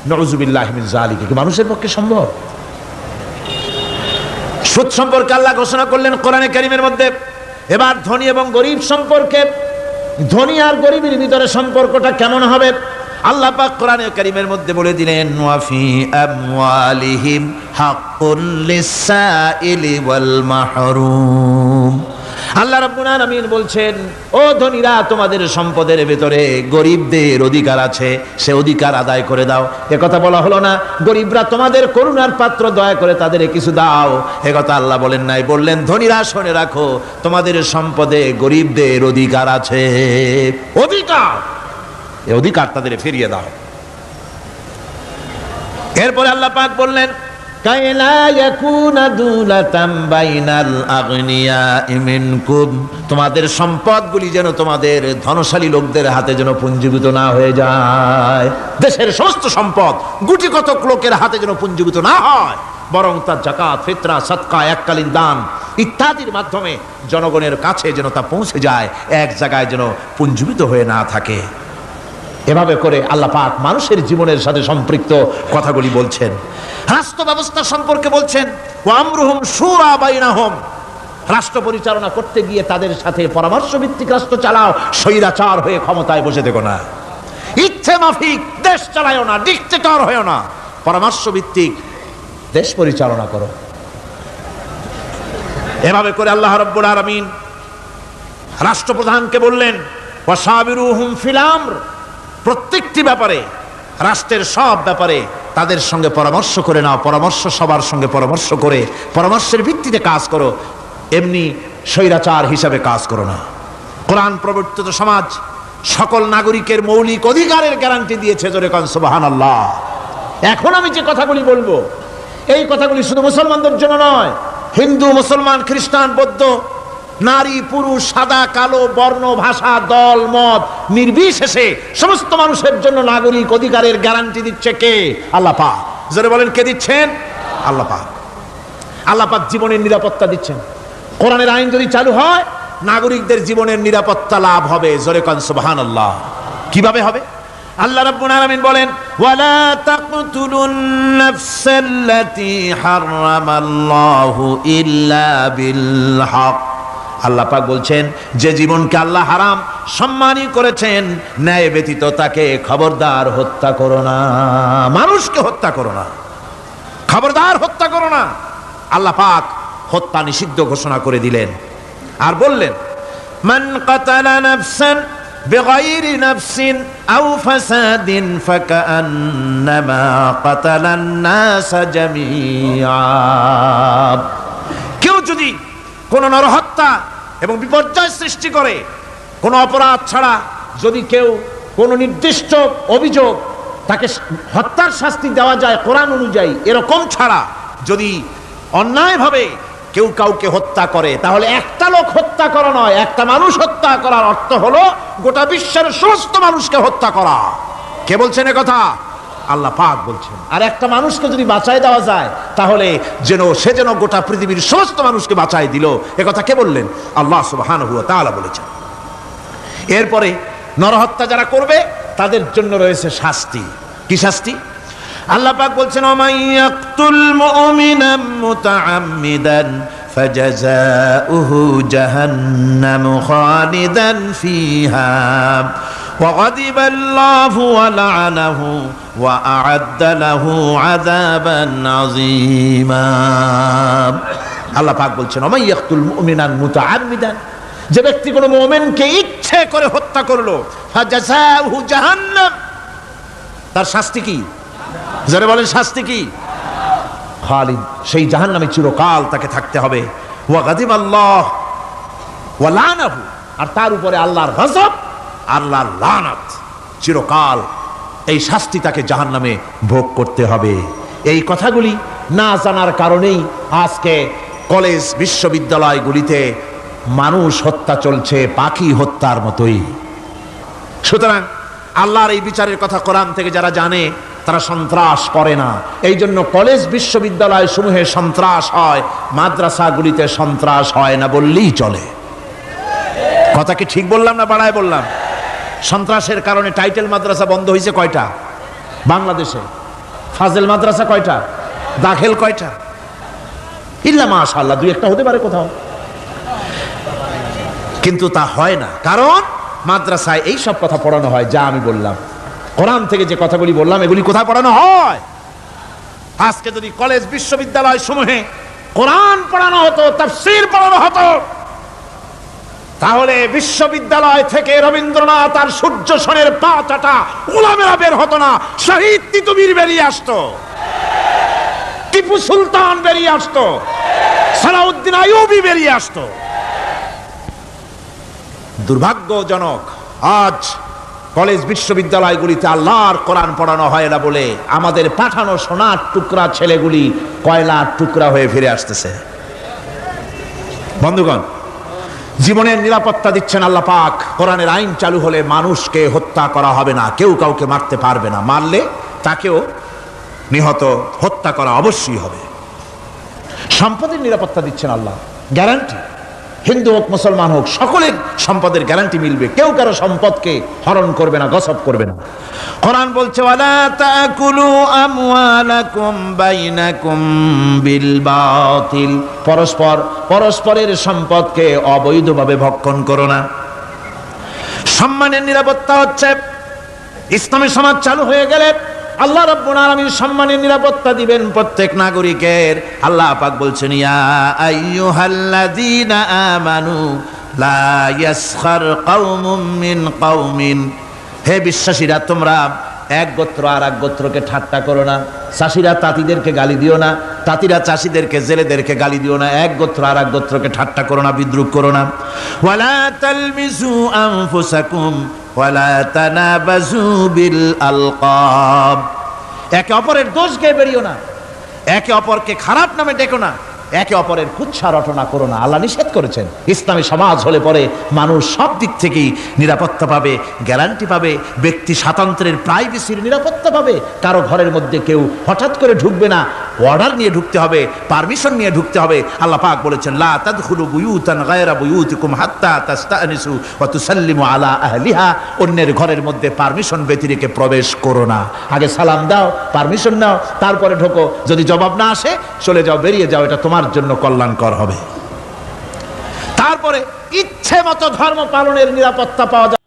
নাউযুবিল্লাহি মিন যালিকা। কি মানুষের পক্ষে সম্ভব? সুদ সম্পর্কে আল্লাহ ঘোষণা করলেন কোরআনে কারীমের মধ্যে। এবার ধনী এবং গরিব সম্পর্কে, ধনী আর গরিবের ভিতরে সম্পর্কটা কেমন হবে আল্লাহ পাক কোরআনে কারীমের মধ্যে বলে দিলেন, ওয়া ফি আমওয়ালিহিম হাক্কুল লিসাইলি ওয়াল মাহরুম। আল্লাহ রাব্বুল আলামিন বলছেন, ও ধনীরা, তোমাদের সম্পদের ভেতরে গরিবদের অধিকার আছে, সে অধিকার আদায় করে দাও। একথা বলা হলো না গরিবরা তোমাদের করুণার পাত্র, দয়া করে তাদের কিছু দাও, একথা আল্লাহ বলেন নাই। বললেন ধনীরা শুনে রাখো, তোমাদের সম্পদে গরিবদের অধিকার আছে, অধিকার, এই অধিকার তাদের ফিরিয়ে দাও। এরপরে আল্লাহ পাক বললেন, কাইলা ইয়াকুনা দুলাতাম বাইনাল আগনিয়াই মিনকুম, তোমাদের সম্পদগুলি যেন তোমাদের ধনশালী লোকদের হাতে যেন পুঞ্জীভূত না হয়ে যায়। দেশের সমস্ত সম্পদ গুটি কতক লোকের হাতে যেন পুঞ্জীভূত না হয়, বরং তার যাকাত, ফিতরা, সাদকা, এককালীন দান ইত্যাদির মাধ্যমে জনগণের কাছে যেন তা পৌঁছে যায়, এক জায়গায় যেন পুঞ্জীভূত হয়ে না থাকে। এভাবে করে আল্লাহ পাক মানুষের জীবনের সাথে সম্পৃক্ত কথাগুলি বলছেন। রাষ্ট্র ব্যবস্থা সম্পর্কে বলছেন, ওয়া আমরুহুম শুরা বাইনাহুম, রাষ্ট্র পরিচালনা করতে গিয়ে তাদের সাথে পরামর্শ ভিত্তিক রাষ্ট্র চালাও, স্বৈরাচার হয়ে ক্ষমতায় বসে থেকো না, ইচ্ছে মাফিক দেশ চালায়ও না, ডিক্টেটর হয়েও না, পরামর্শ ভিত্তিক দেশ পরিচালনা করো। এভাবে করে আল্লাহ রাব্বুল আলামিন রাষ্ট্রপ্রধানকে বললেন, ওয়াসাবিরুহুম ফিল আমর, প্রত্যেকটি ব্যাপারে, রাষ্ট্রের সব ব্যাপারে তাদের সঙ্গে পরামর্শ করে নাও, পরামর্শ সবার সঙ্গে পরামর্শ করে পরামর্শের ভিত্তিতে কাজ করো, এমনি স্বৈরাচার হিসাবে কাজ করো না। কোরআন প্রবর্তিত সমাজ সকল নাগরিকের মৌলিক অধিকারের গ্যারান্টি দিয়েছে, জোরে কোন সুবহানাল্লাহ। এখন আমি যে কথাগুলি বলবো, এই কথাগুলি শুধু মুসলমানদের জন্য নয়, হিন্দু, মুসলমান, খ্রিস্টান, বৌদ্ধ, নারী, পুরুষ, সাদা, কালো, বর্ণ, ভাষা, দল, মত নির্বিশেষে সমস্ত মানুষের জন্য নাগরিক অধিকারের গ্যারান্টি দিচ্ছে কে? আল্লাহ পাক। যারা বলেন কে দিচ্ছেন? আল্লাহ পাক। আল্লাহ পাক জীবনের নিরাপত্তা দিচ্ছেন। কোরআনের আইন যদি চালু হয়, নাগরিকদের জীবনের নিরাপত্তা লাভ হবে, জোরে কোন সুবহানাল্লাহ। কিভাবে হবে? আল্লাহ রাব্বুল আলামিন বলেন, ওয়ালা তাকতুলুন নাফসাল্লাতী হারামাল্লাহু ইল্লা বিল হক। আল্লাহ পাক বলছেন, যে জীবনকে আল্লাহ হারাম সম্মানই করেছেন, ন্যায় ব্যতীত তাকে খবরদার হত্যা করো না। মানুষকে হত্যা করো না, খবরদার হত্যা করো না। আল্লাহ পাক হত্যা নিষিদ্ধ ঘোষণা করে দিলেন, আর বললেন, মান কাতালা নাফসান বিগাইরি নাফসিন আও ফাসাদিন ফাকান্নামা কাতালান নাস জামিআ। কেউ যদি কোন নরহত্যা এবং বিপর্যয় সৃষ্টি করে, কোন অপরাধ ছাড়া যদি কেউ কোন নির্দিষ্ট অভিযোগ, তাকে হত্যার শাস্তি দেওয়া যায় কোরআন অনুযায়ী, এরকম ছাড়া যদি অন্যায়ভাবে কেউ কাউকে হত্যা করে, তাহলে একটা লোক হত্যা করা নয়, একটা মানুষ হত্যা করার অর্থ হলো গোটা বিশ্বের সমস্ত মানুষকে হত্যা করা। কে বলছেন এ কথা? আল্লাহ পাক বলছেন। আর একটা মানুষকে যদি বাঁচায় দেওয়া যায়, তাহলে সে যেন গোটা পৃথিবীর সমস্ত মানুষকে বাঁচায় দিল। এ কথা কে বললেন? আল্লাহ সুবহানাহু ওয়া তাআলা বলেছেন। এরপরে নরহত্যা যারা করবে তাদের জন্য রয়েছে শাস্তি। কি শাস্তি? আল্লাহ পাক বলছেন, ওমাইয়াকতুল মুমিনাম মুতাআম্মিদান ফাজাযাউহু জাহান্নামু খালিদান ফিহা وغضب الله ولعنه وأعد له عذابا عظيما। আল্লাহ পাক বলছেন, ওমান ইয়াকতুল মুমিনান মুতাআম্মিদান, যে ব্যক্তি কোনো মুমিনকে ইচ্ছে করে হত্যা করলো, ফাজাযাউহু জাহান্নাম, তার শাস্তি কি? যারা বলেন শাস্তি কি? খালিদ, সেই জাহান্নামে চিরকাল তাকে থাকতে হবে। ওয়া গাদিবাল্লাহ ওয়া লানাহু, আর তার উপরে আল্লাহর গজব, আল্লাহর লানত, চিরকাল এই শাস্তি তাকে জাহান্নামে ভোগ করতে হবে। এই কথাগুলি না জানার কারণেই আজকে কলেজ বিশ্ববিদ্যালয়গুলিতে মানুষ হত্যা চলছে, পাখি হত্যার মতোই। সুতরাং আল্লাহর এই বিচারের কথা কোরআন থেকে যারা জানে, তারা সন্ত্রাস করে না। এই জন্য কলেজ বিশ্ববিদ্যালয় সমূহে সন্ত্রাস হয়, মাদ্রাসাগুলিতে সন্ত্রাস হয় না বললেই চলে। কথা কি ঠিক বললাম না বাড়ায় বললাম? সন্ত্রাসের কারণে টাইটেল মাদ্রাসা বন্ধ হয়েছে কয়টা বাংলাদেশে? ফাজেল মাদ্রাসা কয়টা? দাখিল কয়টা? ইল্লা মাশাআল্লাহ দুই একটা হতে পারে কোথাও, কিন্তু তা হয় না। কারণ মাদ্রাসায় এই সব কথা পড়ানো হয় যা আমি বললাম। কোরআন থেকে যে কথাগুলি বললাম এগুলি কোথায় পড়ানো হয়? আজকে যদি কলেজ বিশ্ববিদ্যালয় সমূহে কোরআন পড়ানো হতো, তাফসীর পড়ানো হতো, তাহলে বিশ্ববিদ্যালয় থেকে রবীন্দ্রনাথ আর সূর্য সেনের পা চাটা গোলামেরা বের হতো না, শহীদ তিতুমির বেরিয়ে আসতো, টিপু সুলতান বেরিয়ে আসতো, সালাউদ্দিন আইয়ুবী বেরিয়ে আসতো। দুর্ভাগ্যজনক আজ কলেজ বিশ্ববিদ্যালয়গুলিতে আল্লাহর কোরআন পড়ানো হয় না বলে আমাদের পাঠানো সোনার টুকরা ছেলেগুলি কয়লার টুকরা হয়ে ফিরে আসতেছে। বন্ধুগণ, জীবনের নিরাপত্তা দিচ্ছেন আল্লাহ পাক। কোরআনের আইন চালু হলে মানুষকে হত্যা করা হবে না, কেউ কাউকে মারতে পারবে না, মারলে তাকেও নিহত হত্যা করা অবশ্যই হবে। সম্পদের নিরাপত্তা দিচ্ছেন আল্লাহ, গ্যারান্টি। হিন্দু হোক মুসলমান হোক সকলের সম্পদের গ্যারান্টি মিলবে, কেউ কারো সম্পদকে হরণ করবে না, গসব করবে না। কোরআন বলছে ওয়ালা তাকুলু আমওয়ালাকুম বাইনাকুম বিল বাতিল, পরস্পরের সম্পদকে অবৈধভাবে ভক্ষণ করো না। সম্মানের নিরাপত্তা হচ্ছে ইসলামী সমাজ চালু হয়ে গেলে আল্লাহ রাব্বুল আলামিন সম্মানের নিরাপত্তা দিবেন প্রত্যেক নাগরিকের। আল্লাহ পাক বলছেন ইয়া আইয়ুহাল্লাযীনা আমানু লা ইয়াসখার কওমুম মিন কওমিন, হে বিশ্বাসীরা তোমরা এক গোত্র আর এক গোত্রকে ঠাট্টা করো না। চাষিরা তাঁতিদেরকে গালি দিও না, তাঁতিরা চাষিদেরকে জেলেদেরকে গালি দিও না। এক গোত্র আর এক গোত্রকে ঠাট্টা করো না, বিদ্রুপ করো না। ওয়ালা তালমিজু আনফুসাকুম ওয়ালা তানাবাজু বিল আলকাব, একে অপরের দোষ গেয়ে বেরিও না, একে অপরকে খারাপ নামে ডেকো না, একে অপরের কুচ্ছা রটনা করো না। আল্লাহ নিষেধ করেছেন। ইসলামী সমাজ হলে পরে মানুষ সব দিক থেকেই নিরাপত্তা পাবে, গ্যারান্টি পাবে, ব্যক্তি স্বাতন্ত্র্যের প্রাইভেসির নিরাপত্তা পাবে। কারো ঘরের মধ্যে কেউ হঠাৎ করে ঢুকবে না, অর্ডার নিয়ে ঢুকতে হবে, পারমিশন নিয়ে ঢুকতে হবে। আল্লাহ পাক বলেছেন লা তাদখুলু বুয়ুতান গায়রা বুয়ুতিকুম হাত্তা তাস্তানিসু ওয়া তুসাল্লিমু আলা আহলিহা, অন্যের ঘরের মধ্যে পারমিশন ব্যতি রেখে প্রবেশ করো না। আগে সালাম দাও, পারমিশন নাও, তারপরে ঢোকো। যদি জবাব না আসে চলে যাও, বেরিয়ে যাও, এটা তোমার জন্য কল্যাণকর হবে। তারপরে ইচ্ছে মতো ধর্ম পালনের নিরাপত্তা পাওয়া যায়।